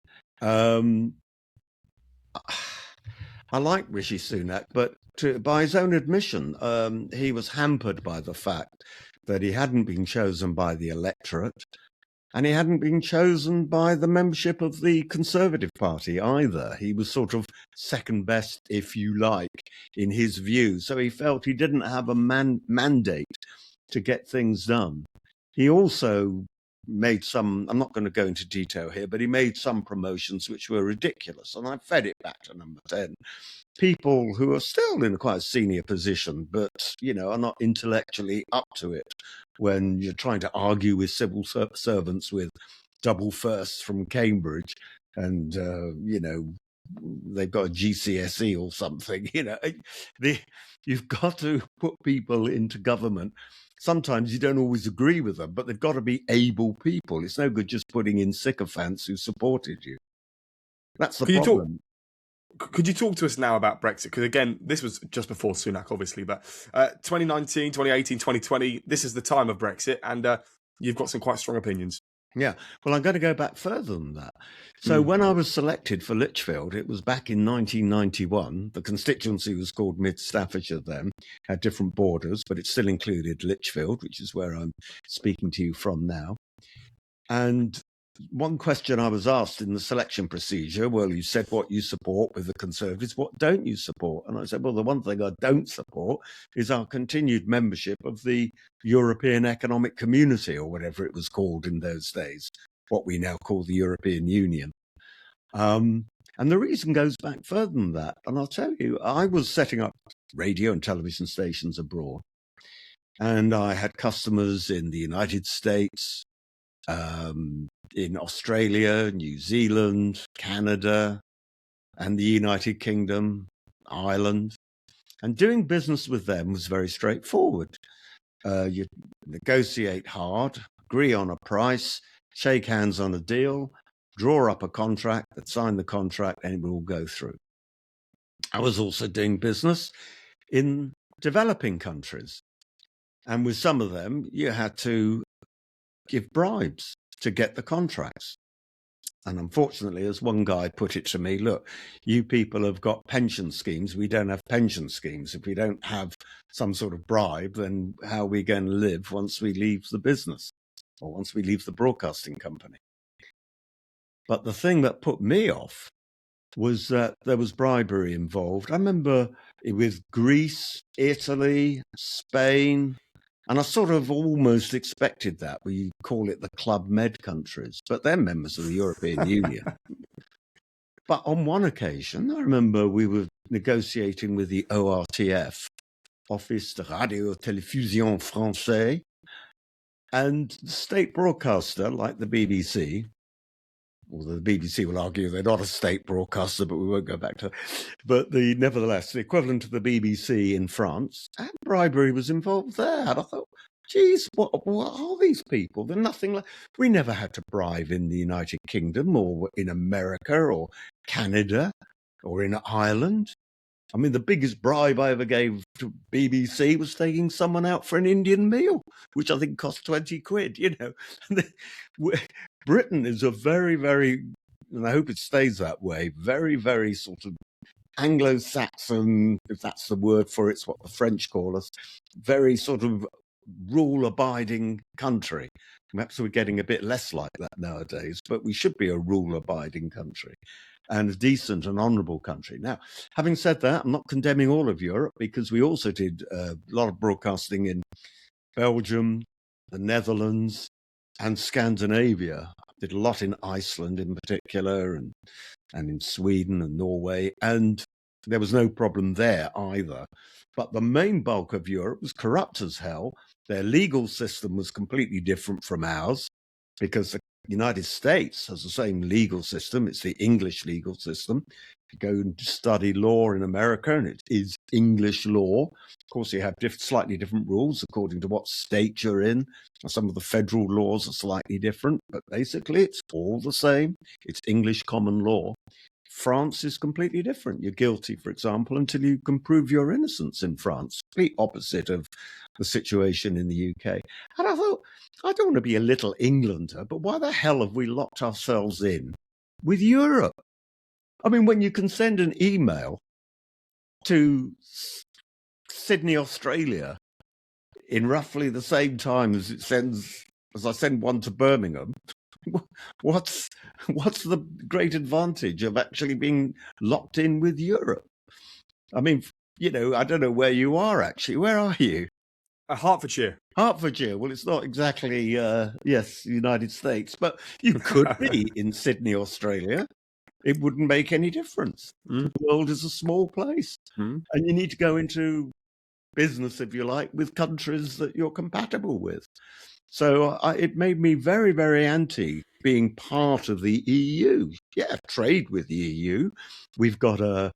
I like Rishi Sunak, but by his own admission, he was hampered by the fact that he hadn't been chosen by the electorate, and he hadn't been chosen by the membership of the Conservative Party either. He was sort of second best, if you like, in his view. So he felt he didn't have a mandate to get things done. He also made some, I'm not going to go into detail here, but he made some promotions which were ridiculous. And I fed it back to number 10. People who are still in quite a senior position, but, are not intellectually up to it when you're trying to argue with civil servants with double firsts from Cambridge and, they've got a GCSE or something, you've got to put people into government. Sometimes you don't always agree with them, but they've got to be able people. It's no good just putting in sycophants who supported you. That's the problem. Could you talk to us now about Brexit? Because again, this was just before Sunak, obviously, but 2019, 2018, 2020, this is the time of Brexit, and you've got some quite strong opinions. Yeah, well, I'm going to go back further than that. So when I was selected for Lichfield, it was back in 1991. The constituency was called Mid Staffordshire then, had different borders, but it still included Lichfield, which is where I'm speaking to you from now. And one question I was asked in the selection procedure, well, you said what you support with the Conservatives, what don't you support? And I said, well, the one thing I don't support is our continued membership of the European Economic Community, or whatever it was called in those days, what we now call the European Union. And the reason goes back further than that. And I'll tell you, I was setting up radio and television stations abroad, and I had customers in the United States, in Australia, New Zealand, Canada, and the United Kingdom, Ireland. And doing business with them was very straightforward. You negotiate hard, agree on a price, shake hands on a deal, draw up a contract, sign the contract, and it will go through. I was also doing business in developing countries. And with some of them, you had to give bribes to get the contracts. And unfortunately, as one guy put it to me, look, you people have got pension schemes. We don't have pension schemes. If we don't have some sort of bribe, then how are we going to live once we leave the business or once we leave the broadcasting company? But the thing that put me off was that there was bribery involved. I remember with Greece, Italy, Spain, and I sort of almost expected that. We call it the Club Med countries, but they're members of the European Union. But on one occasion, I remember we were negotiating with the ORTF, Office de Radio Télévision Française, and the state broadcaster, like the BBC, although the BBC will argue they're not a state broadcaster, but we won't go back to that. But nevertheless, the equivalent of the BBC in France, and bribery was involved there. And I thought, geez, what are these people? They're nothing like... We never had to bribe in the United Kingdom or in America or Canada or in Ireland. I mean, the biggest bribe I ever gave to BBC was taking someone out for an Indian meal, which I think cost 20 quid, Britain is a very, very, and I hope it stays that way, very, very sort of Anglo-Saxon, if that's the word for it, it's what the French call us, very sort of rule-abiding country. Perhaps we're getting a bit less like that nowadays, but we should be a rule-abiding country and a decent and honourable country. Now, having said that, I'm not condemning all of Europe, because we also did a lot of broadcasting in Belgium, the Netherlands, and Scandinavia. Did a lot in Iceland in particular, and in Sweden and Norway, and there was no problem there either. But the main bulk of Europe was corrupt as hell. Their legal system was completely different from ours, because the United States has the same legal system. It's the English legal system. If you go and study law in America, and it is English law, of course, you have slightly different rules according to what state you're in. Some of the federal laws are slightly different, but basically it's all the same. It's English common law. France is completely different. You're guilty, for example, until you can prove your innocence in France. Complete opposite of the situation in the UK. And I thought, I don't want to be a little Englander, but why the hell have we locked ourselves in with Europe? I mean, when you can send an email to Sydney, Australia, in roughly the same time as I send one to Birmingham, what's the great advantage of actually being locked in with Europe? I mean, I don't know where you are actually. Where are you? Hertfordshire. Hertfordshire. Well, it's not exactly, yes, United States, but you could be in Sydney, Australia. It wouldn't make any difference. The world is a small place. And you need to go into business, if you like, with countries that you're compatible with. So it made me very, very anti being part of the EU. Yeah, trade with the EU. We've got a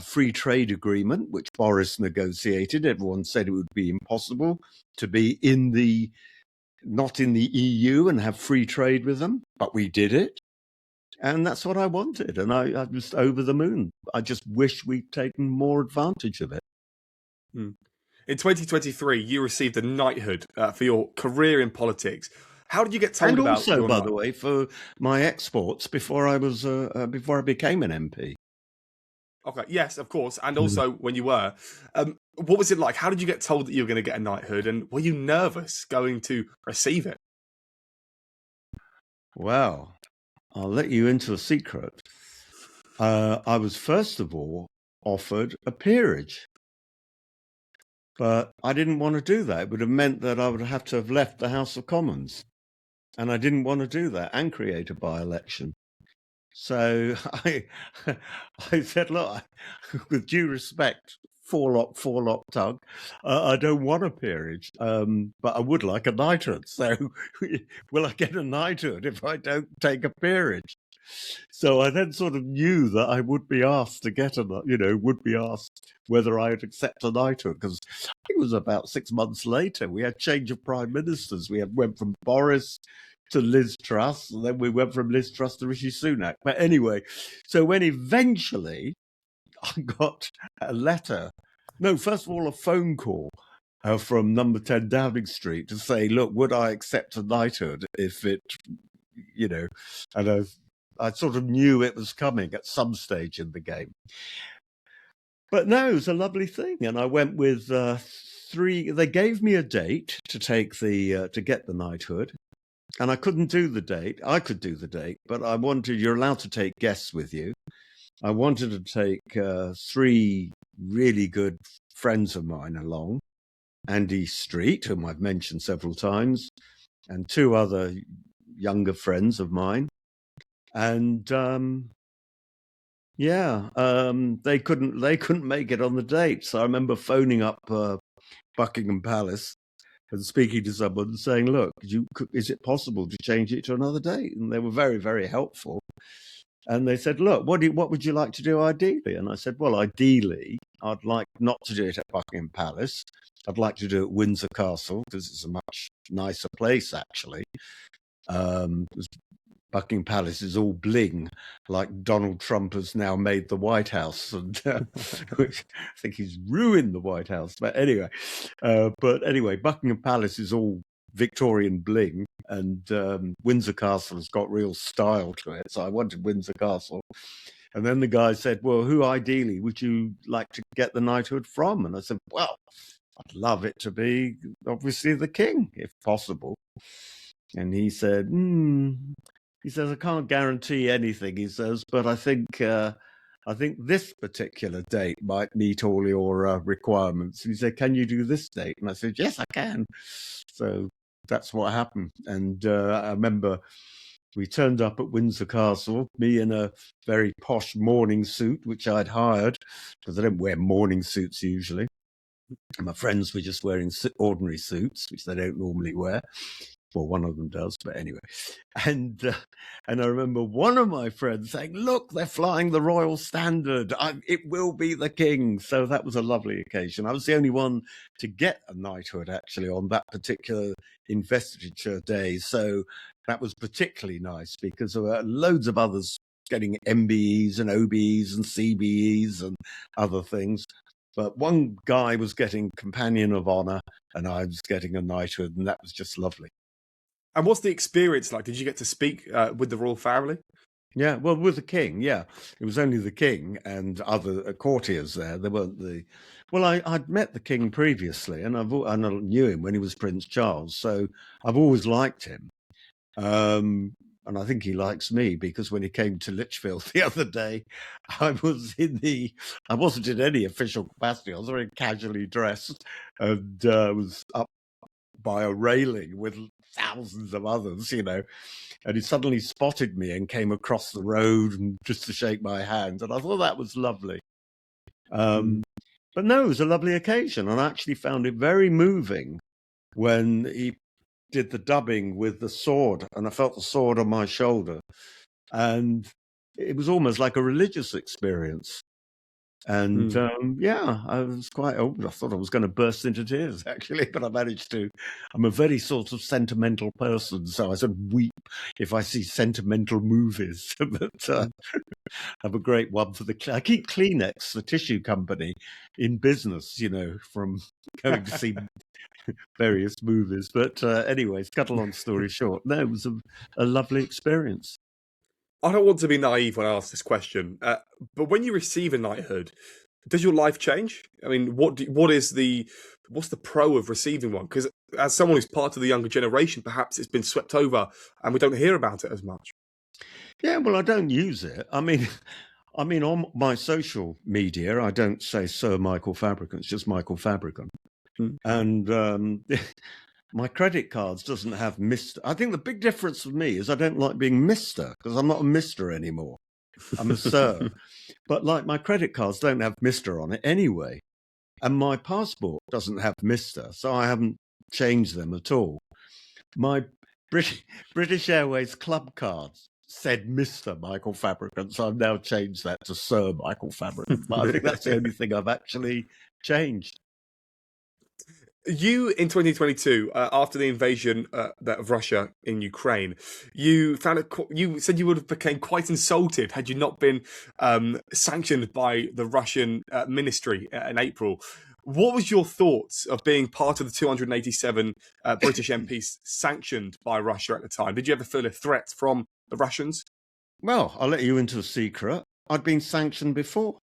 free trade agreement, which Boris negotiated. Everyone said it would be impossible to be not in the EU and have free trade with them, but we did it. And that's what I wanted. And I was over the moon. I just wish we'd taken more advantage of it. In 2023, you received a knighthood for your career in politics. How did you get told about? And also, by the way, for my exports before I became an MP. Okay, yes, of course, and also when you were, what was it like? How did you get told that you were going to get a knighthood, and were you nervous going to receive it? Well, I'll let you into a secret. I was first of all offered a peerage. But I didn't want to do that. It would have meant that I would have to have left the House of Commons. And I didn't want to do that and create a by-election. So I said, look, with due respect, forelock tug, I don't want a peerage, but I would like a knighthood. So will I get a knighthood if I don't take a peerage? So I then sort of knew that I would be asked whether I would accept a knighthood, because I think it was about 6 months later, we had change of prime ministers. We went from Boris to Liz Truss, and then we went from Liz Truss to Rishi Sunak. But anyway, so when eventually I got a letter, first of all, a phone call from number 10 Downing Street to say, look, would I accept a knighthood if it, and I sort of knew it was coming at some stage in the game. But no, it was a lovely thing. And I went with they gave me a date to take to get the knighthood. And I couldn't do the date. I could do the date, but you're allowed to take guests with you. I wanted to take 3 really good friends of mine along. Andy Street, whom I've mentioned several times, and 2 other younger friends of mine. And they couldn't make it on the date. So I remember phoning up Buckingham Palace and speaking to someone and saying, look, is it possible to change it to another date? And they were very, very helpful. And they said, look, what would you like to do ideally? And I said, well, ideally, I'd like not to do it at Buckingham Palace. I'd like to do it at Windsor Castle, because it's a much nicer place, actually. Buckingham Palace is all bling, like Donald Trump has now made the White House, and which I think he's ruined the White House. But anyway, Buckingham Palace is all Victorian bling, and Windsor Castle has got real style to it. So I wanted Windsor Castle. And then the guy said, well, who ideally would you like to get the knighthood from? And I said, well, I'd love it to be, obviously, the king, if possible. And he said, he says, I can't guarantee anything, he says, but I think this particular date might meet all your requirements. And he said, can you do this date? And I said, yes, I can. So that's what happened. And I remember we turned up at Windsor Castle, me in a very posh morning suit, which I'd hired, because I don't wear morning suits usually. And my friends were just wearing ordinary suits, which they don't normally wear. Well, one of them does, but anyway. And I remember one of my friends saying, look, they're flying the Royal Standard. It will be the king. So that was a lovely occasion. I was the only one to get a knighthood, actually, on that particular investiture day. So that was particularly nice because there were loads of others getting MBEs and OBEs and CBEs and other things. But one guy was getting Companion of Honour and I was getting a knighthood, and that was just lovely. And what's the experience like? Did you get to speak with the royal family? Yeah, well, with the king, yeah. It was only the king and other courtiers there. There weren't the... Well, I'd met the king previously, and I knew him when he was Prince Charles, so I've always liked him. And I think he likes me, because when he came to Lichfield the other day, I wasn't in any official capacity. I was very casually dressed and was up by a railing with thousands of others, you know, and he suddenly spotted me and came across the road and just to shake my hand. And I thought that was lovely. But no, it was a lovely occasion. And I actually found it very moving when he did the dubbing with the sword, and I felt the sword on my shoulder. And it was almost like a religious experience. And yeah, I was quite old. I thought I was going to burst into tears, actually, but I managed to. I'm a very sort of sentimental person, so I sort of weep if I see sentimental movies. But I have a great one for I keep Kleenex, the tissue company, in business, you know, from going to see various movies. But anyways, cut a long story short, no, it was a lovely experience. I don't want to be naive when I ask this question, but when you receive a knighthood, does your life change? I mean, what's the pro of receiving one? Because as someone who's part of the younger generation, perhaps it's been swept over and we don't hear about it as much. Yeah, well, I don't use it. I mean, on my social media, I don't say Sir Michael Fabricant. It's just Michael Fabricant. And my credit cards doesn't have Mr. I think the big difference for me is I don't like being Mr. because I'm not a Mr. anymore. I'm a Sir. But like my credit cards don't have Mr. on it anyway. And my passport doesn't have Mr. So I haven't changed them at all. My British Airways club cards said Mr. Michael Fabricant. So I've now changed that to Sir Michael Fabricant. But I think that's the only thing I've actually changed. You, in 2022, after the invasion of Russia in Ukraine, you said you would have become quite insulted had you not been sanctioned by the Russian ministry in April. What was your thoughts of being part of the 287 British MPs sanctioned by Russia at the time? Did you ever feel a threat from the Russians? Well, I'll let you into a secret. I'd been sanctioned before.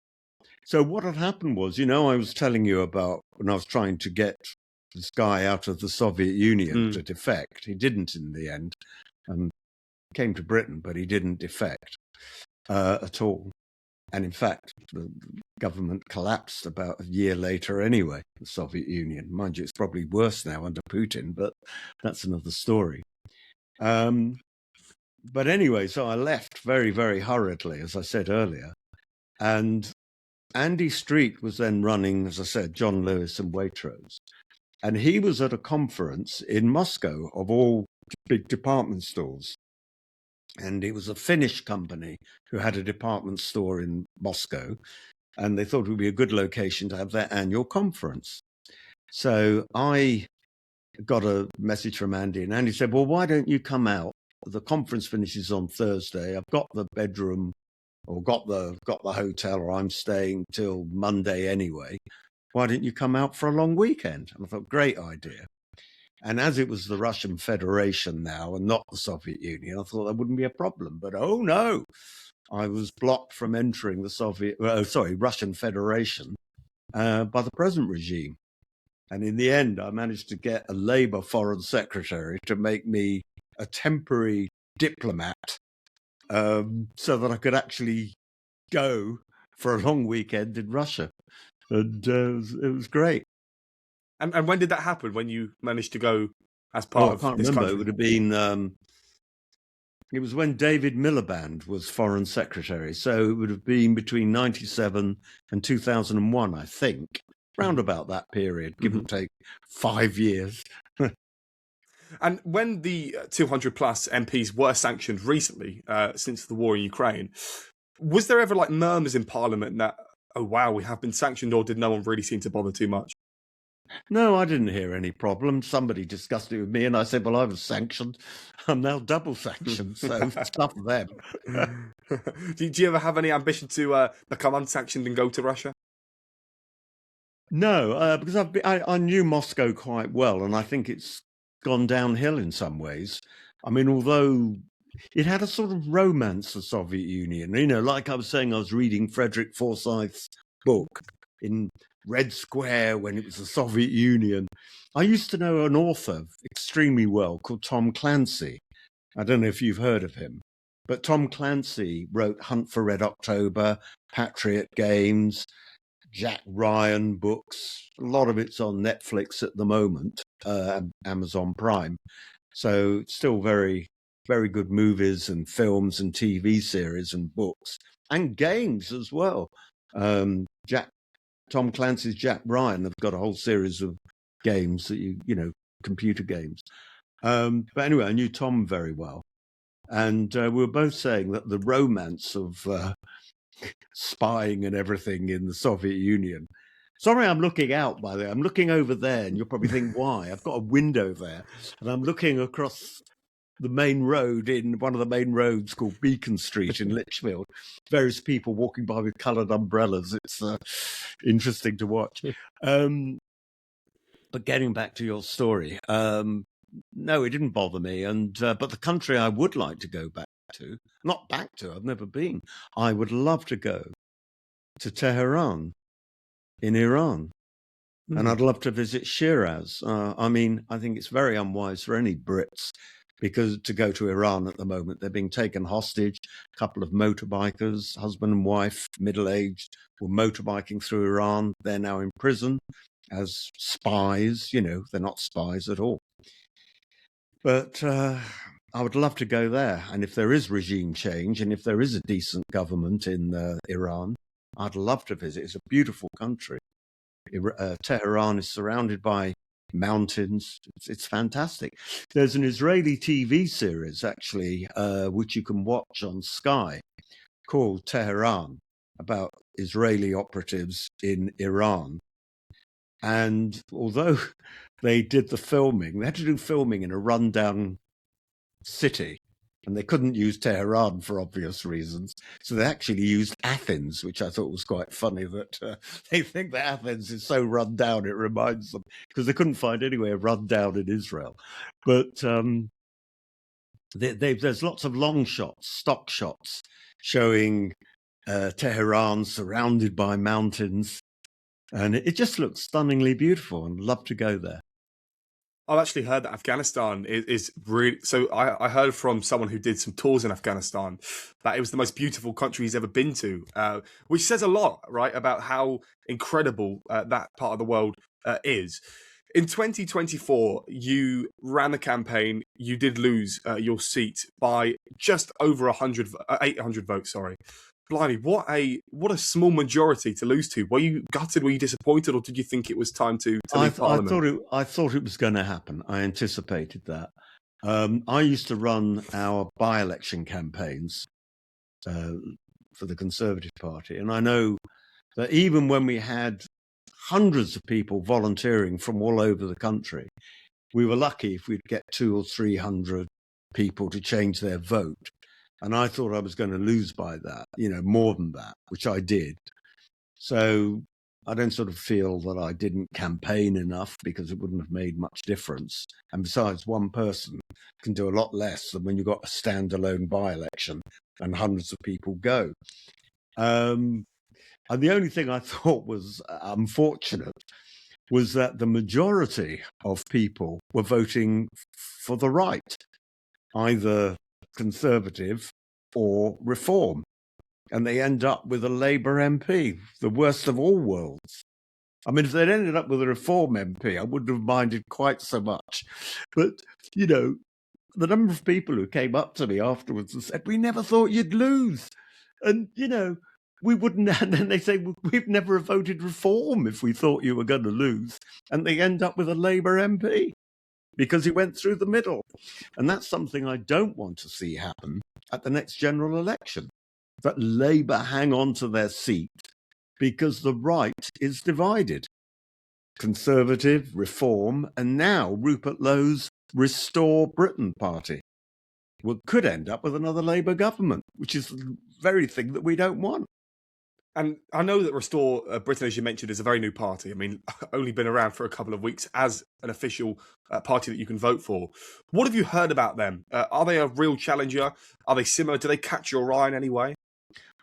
So what had happened was, you know, I was telling you about when I was trying to get this guy out of the Soviet Union to defect. He didn't in the end. Came to Britain, but he didn't defect at all. And in fact, the government collapsed about a year later anyway, the Soviet Union. Mind you, it's probably worse now under Putin, but that's another story. But anyway, so I left very, very hurriedly, as I said earlier. And Andy Street was then running, as I said, John Lewis and Waitrose. And he was at a conference in Moscow of all big department stores. And it was a Finnish company who had a department store in Moscow. And they thought it would be a good location to have their annual conference. So I got a message from Andy, and Andy said, well, why don't you come out? The conference finishes on Thursday. I've got the bedroom or got the hotel, or I'm staying till Monday anyway. Why don't you come out for a long weekend? And I thought, great idea. And as it was the Russian Federation now and not the Soviet Union, I thought that wouldn't be a problem. But oh no, I was blocked from entering the Russian Federation by the present regime. And in the end, I managed to get a Labour foreign secretary to make me a temporary diplomat, so that I could actually go for a long weekend in Russia. And it was great. And when did that happen? When you managed to go as part I of can't this remember. country? It would have been, it was when David Miliband was foreign secretary. So it would have been between 97 and 2001, I think, round about that period, give or take 5 years. And when the 200 plus MPs were sanctioned recently, since the war in Ukraine, was there ever like murmurs in Parliament that, oh wow, we have been sanctioned, or did no one really seem to bother too much? No, I didn't hear any problem. Somebody discussed it with me, and I said, well, I was sanctioned. I'm now double sanctioned, so stuff them. do you ever have any ambition to become unsanctioned and go to Russia? No, because I knew Moscow quite well, and I think it's gone downhill in some ways. I mean, although it had a sort of romance, the Soviet Union. You know, like I was saying, I was reading Frederick Forsyth's book in Red Square when it was the Soviet Union. I used to know an author extremely well called Tom Clancy. I don't know if you've heard of him, but Tom Clancy wrote Hunt for Red October, Patriot Games, Jack Ryan books. A lot of it's on Netflix at the moment, Amazon Prime. So it's still very, very good movies and films and TV series and books and games as well. Tom Clancy's Jack Ryan have got a whole series of games that you know, computer games. But anyway, I knew Tom very well. And we were both saying that the romance of spying and everything in the Soviet Union. Sorry, I'm looking out, by the way. I'm looking over there, and you'll probably think, why? I've got a window there, and I'm looking across the main road in one of the main roads called Beacon Street in Lichfield. Various people walking by with coloured umbrellas. It's interesting to watch. But getting back to your story, no, it didn't bother me. And but the country I would like to go back to, not back to, I've never been. I would love to go to Tehran in Iran. And I'd love to visit Shiraz. I mean, I think it's very unwise for any Brits because to go to Iran at the moment, they're being taken hostage. A couple of motorbikers, husband and wife, middle-aged, were motorbiking through Iran. They're now in prison as spies. You know, they're not spies at all. But I would love to go there. And if there is regime change and if there is a decent government in Iran, I'd love to visit. It's a beautiful country. Tehran is surrounded by mountains. It's fantastic. There's an Israeli TV series, actually, which you can watch on Sky called Tehran, about Israeli operatives in Iran. And although they did the filming, they had to do filming in a rundown city, and they couldn't use Tehran for obvious reasons. So they actually used Athens, which I thought was quite funny that they think that Athens is so run down, it reminds them, because they couldn't find anywhere run down in Israel. But there's lots of long shots, stock shots, showing Tehran surrounded by mountains. And it just looks stunningly beautiful, and I'd love to go there. I've actually heard that Afghanistan is really... So I heard from someone who did some tours in Afghanistan that it was the most beautiful country he's ever been to, which says a lot, right, about how incredible that part of the world is. In 2024, you ran a campaign. You did lose your seat by just over 800 votes, sorry. Blimey, what a small majority to lose to. Were you gutted? Were you disappointed, or did you think it was time to leave Parliament? I thought it was going to happen. I anticipated that. I used to run our by-election campaigns for the Conservative Party, and I know that even when we had hundreds of people volunteering from all over the country, we were lucky if we'd get 200 or 300 people to change their vote. And I thought I was going to lose by that, you know, more than that, which I did. So I don't sort of feel that I didn't campaign enough, because it wouldn't have made much difference. And besides, one person can do a lot less than when you've got a standalone by-election and hundreds of people go. And the only thing I thought was unfortunate was that the majority of people were voting for the right, either Conservative or Reform. And they end up with a Labour MP, the worst of all worlds. I mean, if they'd ended up with a Reform MP, I wouldn't have minded quite so much. But, you know, the number of people who came up to me afterwards and said, we never thought you'd lose. And, you know, we wouldn't. And then they say, well, we've never voted Reform if we thought you were going to lose. And they end up with a Labour MP because he went through the middle. And that's something I don't want to see happen at the next general election, that Labour hang on to their seat because the right is divided. Conservative, Reform, and now Rupert Lowe's Restore Britain party could end up with another Labour government, which is the very thing that we don't want. And I know that Restore Britain, as you mentioned, is a very new party. I mean, only been around for a couple of weeks as an official party that you can vote for. What have you heard about them? Are they a real challenger? Are they similar? Do they catch your eye in any way?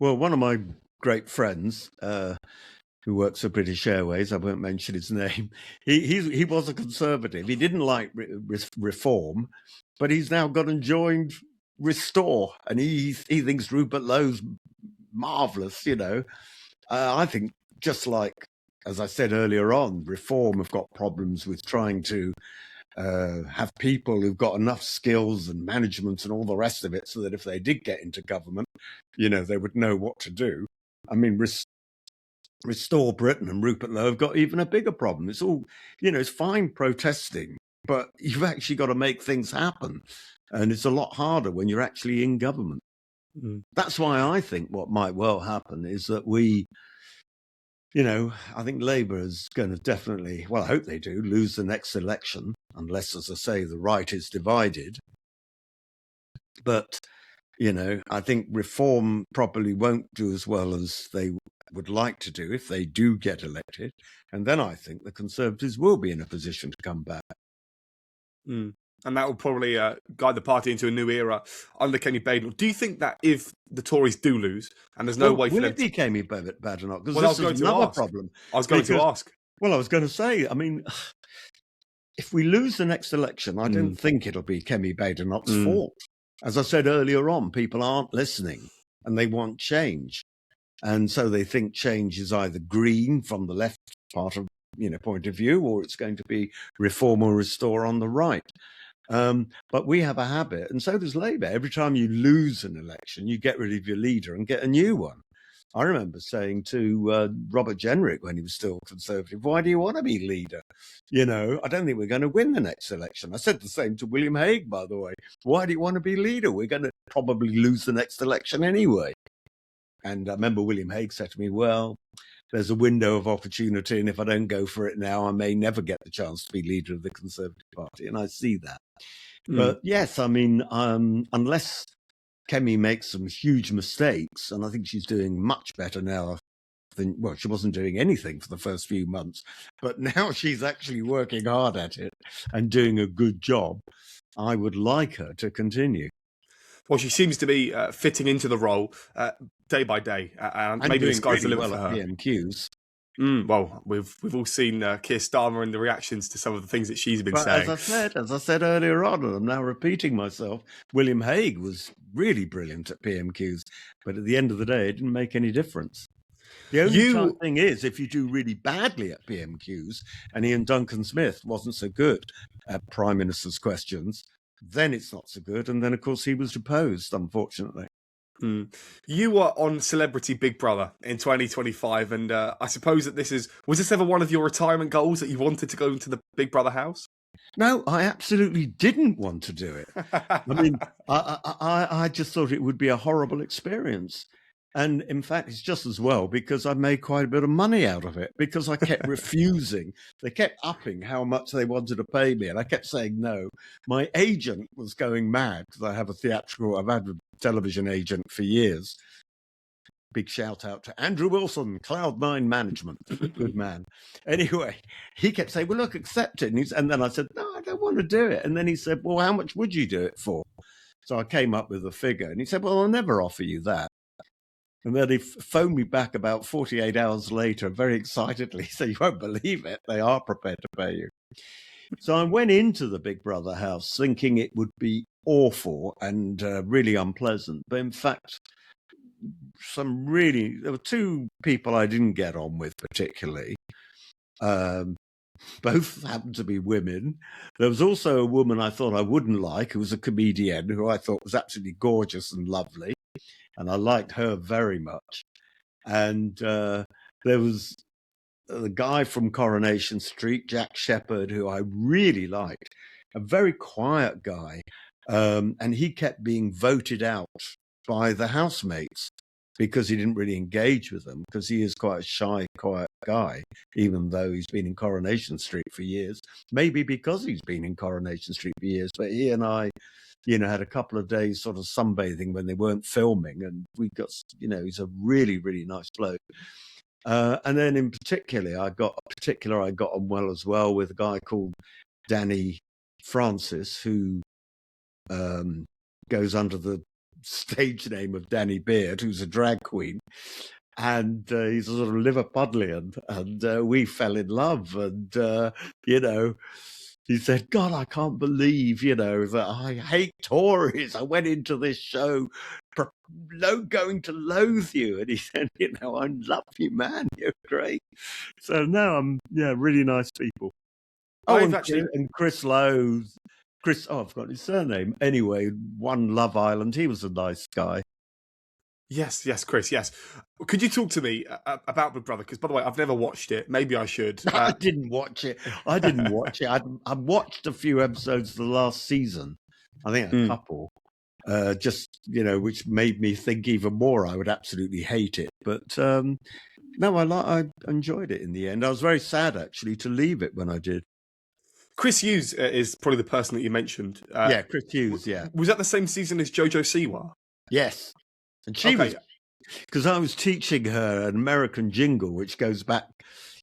Well, one of my great friends, who works for British Airways, I won't mention his name, he was a Conservative. He didn't like Reform, but he's now got and joined Restore, and he thinks Rupert Lowe's marvellous, you know. I think, just like, as I said earlier on, Reform have got problems with trying to have people who've got enough skills and management and all the rest of it so that if they did get into government, you know, they would know what to do. I mean, Restore Britain and Rupert Lowe have got even a bigger problem. It's all, you know, it's fine protesting, but you've actually got to make things happen. And it's a lot harder when you're actually in government. Mm. That's why I think what might well happen is that we, you know, I think Labour is going to definitely, well, I hope they do, lose the next election, unless, as I say, the right is divided. But, you know, I think Reform probably won't do as well as they would like to do if they do get elected. And then I think the Conservatives will be in a position to come back. Mm. And that will probably guide the party into a new era under Kemi Badenoch. Do you think that if the Tories do lose, and there's no way for them... Will it be Kemi Badenoch? Because this is another problem. I was going to ask. Well, I was going to say, I mean, if we lose the next election, I don't think it'll be Kemi Badenoch's fault. As I said earlier on, people aren't listening and they want change. And so they think change is either green from the left part of, you know, point of view, or it's going to be Reform or Restore on the right. But we have a habit, and so does Labour. Every time you lose an election, you get rid of your leader and get a new one. I remember saying to Robert Jenrick when he was still Conservative, why do you want to be leader? You know, I don't think we're going to win the next election. I said the same to William Hague, by the way. Why do you want to be leader? We're going to probably lose the next election anyway. And I remember William Hague said to me, well, there's a window of opportunity, and if I don't go for it now, I may never get the chance to be leader of the Conservative Party. And I see that. But yes, I mean, unless Kemi makes some huge mistakes, and I think she's doing much better now than, well, she wasn't doing anything for the first few months, but now she's actually working hard at it and doing a good job. I would like her to continue. Well, she seems to be fitting into the role day by day, and maybe the sky's the limit for her. PMQs. Well, we've all seen Keir Starmer and the reactions to some of the things that she's been saying. As I said earlier on, and I'm now repeating myself, William Hague was really brilliant at PMQs, but at the end of the day, it didn't make any difference. The only thing is, if you do really badly at PMQs, and Ian Duncan Smith wasn't so good at Prime Minister's questions, then it's not so good. And then, of course, he was deposed, unfortunately. You were on Celebrity Big Brother in 2025, and I suppose that was this ever one of your retirement goals that you wanted to go into the Big Brother house? No, I absolutely didn't want to do it. I mean, I just thought it would be a horrible experience. And in fact, it's just as well because I made quite a bit of money out of it because I kept refusing. They kept upping how much they wanted to pay me. And I kept saying no. My agent was going mad because I've had a television agent for years. Big shout out to Andrew Wilson, Cloud9 Management. Good man. Anyway, he kept saying, well, look, accept it. And then I said, no, I don't want to do it. And then he said, well, how much would you do it for? So I came up with a figure. And he said, well, I'll never offer you that. And then he phoned me back about 48 hours later, very excitedly. So you won't believe it. They are prepared to pay you. So I went into the Big Brother house thinking it would be awful and really unpleasant. But in fact, there were two people I didn't get on with particularly. Both happened to be women. There was also a woman I thought I wouldn't like, who was a comedian, who I thought was absolutely gorgeous and lovely. And I liked her very much. And there was the guy from Coronation Street, Jack Shepherd, who I really liked, a very quiet guy. And he kept being voted out by the housemates because he didn't really engage with them, because he is quite a shy, quiet guy, even though he's been in Coronation Street for years. Maybe because he's been in Coronation Street for years. But he and I, had a couple of days sort of sunbathing when they weren't filming, and we got, he's a really, really nice bloke. And then in particular, I got on well as well with a guy called Danny Francis, who goes under the stage name of Danny Beard, who's a drag queen. And he's a sort of Liverpudlian, and we fell in love. And, he said, God, I can't believe, that I hate Tories. I went into this show going to loathe you. And he said, I love you, man. You're great. So now really nice people. And Chris Lowe. I've forgotten his surname. Anyway, One Love Island. He was a nice guy. Yes, Chris, yes. Could you talk to me about Big Brother? Because, by the way, I've never watched it. Maybe I should. I didn't watch it. I watched a few episodes of the last season. I think a couple. Which made me think even more I would absolutely hate it. But no, I enjoyed it in the end. I was very sad, actually, to leave it when I did. Chris Hughes is probably the person that you mentioned. Chris Hughes, yeah. Was that the same season as Jojo Siwa? Yes. And she was, because I was teaching her an American jingle, which goes back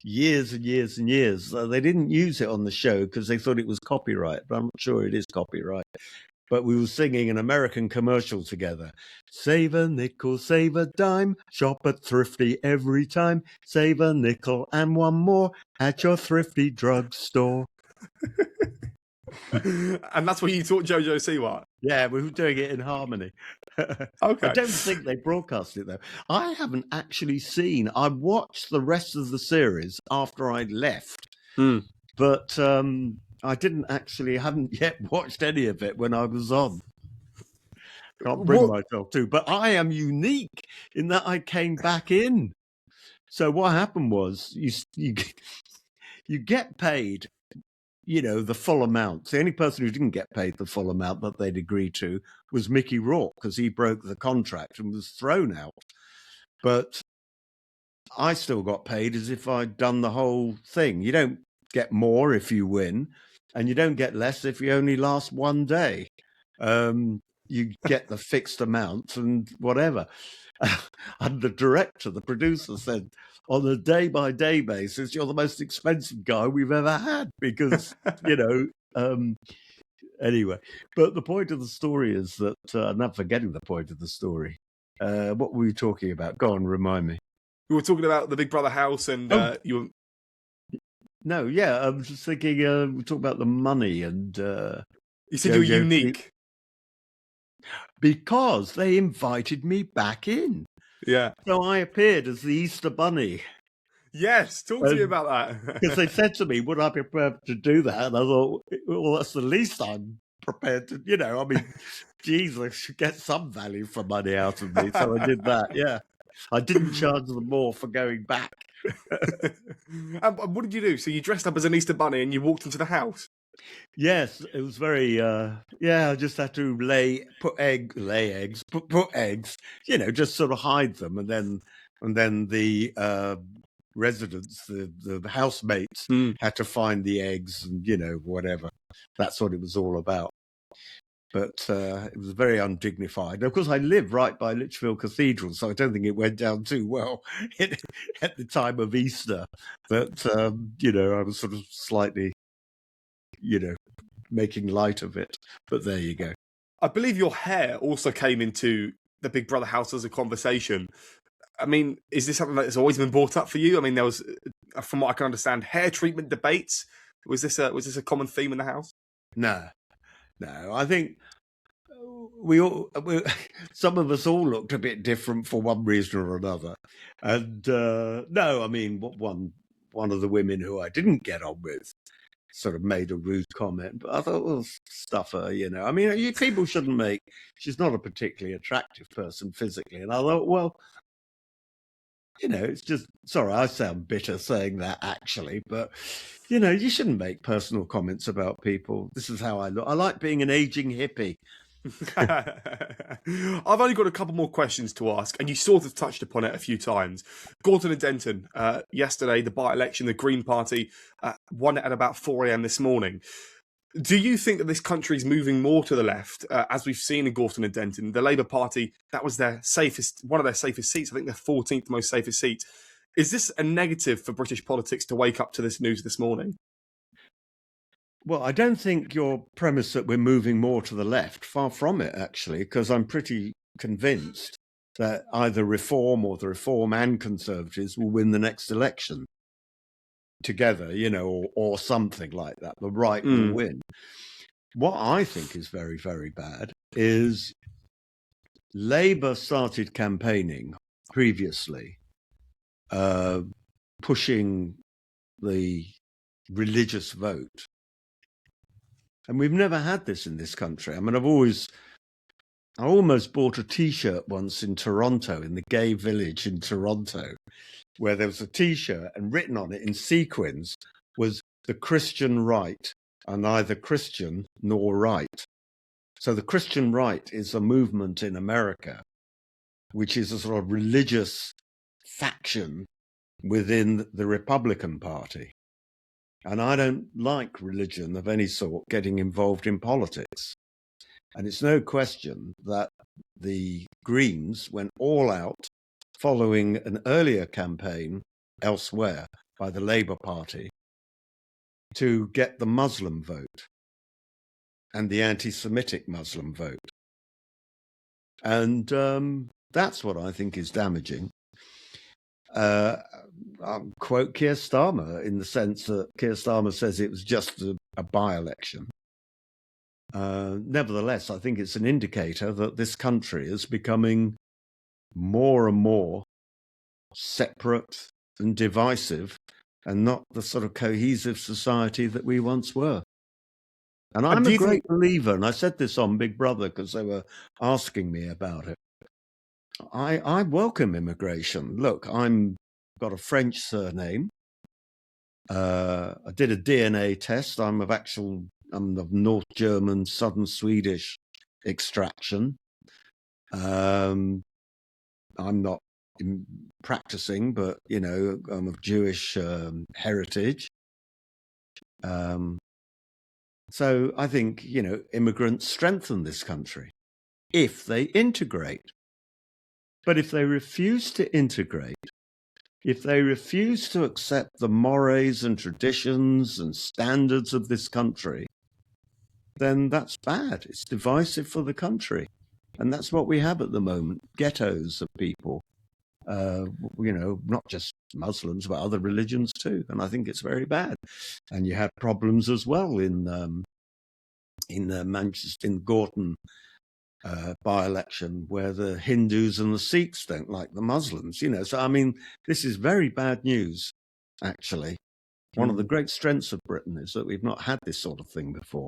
years and years and years. They didn't use it on the show because they thought it was copyright, but I'm not sure it is copyright. But we were singing an American commercial together. Save a nickel, save a dime, shop at Thrifty every time. Save a nickel and one more at your Thrifty drugstore. And that's what you taught Jojo Siwa? Yeah, we were doing it in harmony. Okay. I don't think they broadcast it, though. I haven't actually seen. I watched the rest of the series after I left. But I haven't yet watched any of it when I was on. Can't bring myself to. But I am unique in that I came back in. So what happened was you get paid, the full amount. The only person who didn't get paid the full amount that they'd agreed to was Mickey Rourke, because he broke the contract and was thrown out. But I still got paid as if I'd done the whole thing. You don't get more if you win, and you don't get less if you only last one day. You get the fixed amount and whatever. And the producer said, on a day-by-day basis, you're the most expensive guy we've ever had, because, anyway. But the point of the story is that, I'm not forgetting the point of the story. What were we talking about? Go on, remind me. We were talking about the Big Brother house, and you were... No, yeah, I was just thinking, we talked about the money, and... you said you were unique. Because they invited me back in. Yeah. So I appeared as the Easter Bunny. Yes, talk to me about that. Because they said to me, would I be prepared to do that? And I thought, well, that's the least I'm prepared to, Jesus, get some value for money out of me. So I did that, yeah. I didn't charge them more for going back. And what did you do? So you dressed up as an Easter Bunny and you walked into the house? Yes, it was very, I just had to put eggs, just sort of hide them. And then the residents, the housemates had to find the eggs and, whatever. That's what it was all about. But it was very undignified. Of course, I live right by Lichfield Cathedral, so I don't think it went down too well at the time of Easter. But, I was sort of slightly... making light of it. But there you go. I believe your hair also came into the Big Brother house as a conversation. I mean, is this something that's always been brought up for you? I mean, there was, from what I can understand, hair treatment debates. Was this a common theme in the house? No, no. I think we all, some of us all looked a bit different for one reason or another. And no, I mean, one of the women who I didn't get on with sort of made a rude comment, but I thought, well, stuff her, you know. I mean, people shouldn't make. She's not a particularly attractive person physically, and I thought, well, you know, it's just, sorry, I sound bitter saying that actually, but, you know, you shouldn't make personal comments about people. This is how I look. I like being an aging hippie. I've only got a couple more questions to ask, and you sort of touched upon it a few times. Gorton and Denton, yesterday, the by-election, the Green Party won it at about 4 a.m. this morning. Do you think that this country is moving more to the left, as we've seen in Gorton and Denton? The Labour Party, that was one of their safest seats. I think their 14th most safest seat. Is this a negative for British politics to wake up to this news this morning? Well, I don't think your premise that we're moving more to the left, far from it, actually, because I'm pretty convinced that either Reform or the Reform and Conservatives will win the next election together, you know, or something like that. The right will win. What I think is very, very bad is Labour started campaigning previously, pushing the religious vote. And we've never had this in this country. I mean, I almost bought a T-shirt once in Toronto, in the gay village in Toronto, where there was a T-shirt and written on it in sequins was "The Christian right are neither Christian nor right." So the Christian right is a movement in America, which is a sort of religious faction within the Republican Party. And I don't like religion of any sort getting involved in politics. And it's no question that the Greens went all out following an earlier campaign elsewhere by the Labour Party to get the Muslim vote and the anti-Semitic Muslim vote. And that's what I think is damaging. I'll quote Keir Starmer in the sense that Keir Starmer says it was just a by-election. Nevertheless, I think it's an indicator that this country is becoming more and more separate and divisive and not the sort of cohesive society that we once were. And I'm a great believer, and I said this on Big Brother because they were asking me about it. I welcome immigration. Look, got a French surname. I did a DNA test. I'm of North German, Southern Swedish extraction. I'm not practicing, but you know, I'm of Jewish heritage. So I think, you know, immigrants strengthen this country if they integrate. But if they refuse to integrate, if they refuse to accept the mores and traditions and standards of this country, then that's bad. It's divisive for the country. And that's what we have at the moment, ghettos of people, you know, not just Muslims, but other religions too. And I think it's very bad. And you have problems as well in Manchester, in Gorton by-election, where the Hindus and the Sikhs don't like the Muslims, you know. So, I mean, this is very bad news, actually. One of the great strengths of Britain is that we've not had this sort of thing before.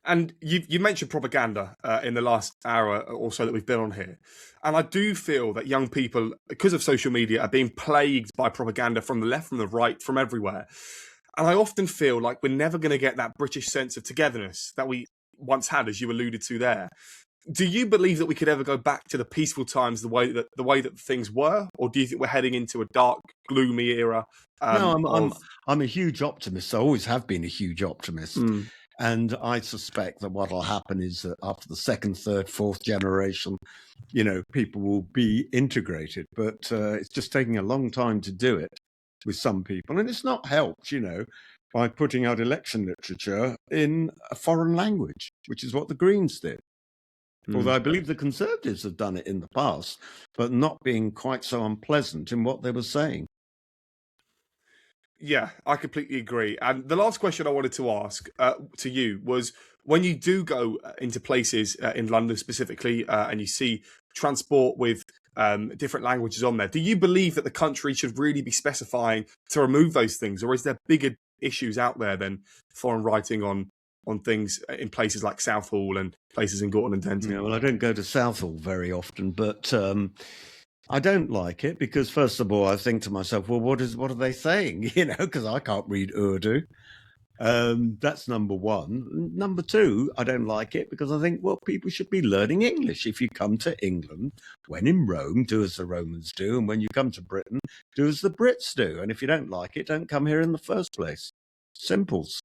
And you mentioned propaganda in the last hour or so that we've been on here. And I do feel that young people, because of social media, are being plagued by propaganda from the left, from the right, from everywhere. And I often feel like we're never going to get that British sense of togetherness that we once had, as you alluded to there. Do you believe that we could ever go back to the peaceful times the way that things were? Or do you think we're heading into a dark, gloomy era? No, I'm a huge optimist. I always have been a huge optimist. And I suspect that what will happen is that after the second, third, fourth generation, you know, people will be integrated. But it's just taking a long time to do it with some people. And it's not helped, you know, by putting out election literature in a foreign language, which is what the Greens did. Although I believe the Conservatives have done it in the past, but not being quite so unpleasant in what they were saying. Yeah, I completely agree. And the last question I wanted to ask to you was, when you do go into places in London specifically, and you see transport with different languages on there, do you believe that the country should really be specifying to remove those things, or is there bigger issues out there than foreign writing on things in places like Southall and places in Gorton and Denton? Yeah, well, I don't go to Southall very often, but I don't like it because, first of all, I think to myself, well, what are they saying? You know, because I can't read Urdu. That's number one. Number two, I don't like it because I think, well, people should be learning English. If you come to England, when in Rome, do as the Romans do. And when you come to Britain, do as the Brits do. And if you don't like it, don't come here in the first place. Simples.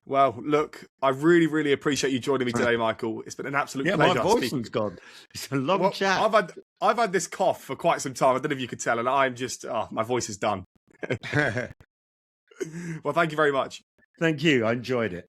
Well, look, I really, really appreciate you joining me today, Michael. It's been an absolute pleasure. My voice has gone. It's a long chat. I've had this cough for quite some time. I don't know if you could tell, and I'm just, my voice is done. Well, thank you very much. Thank you. I enjoyed it.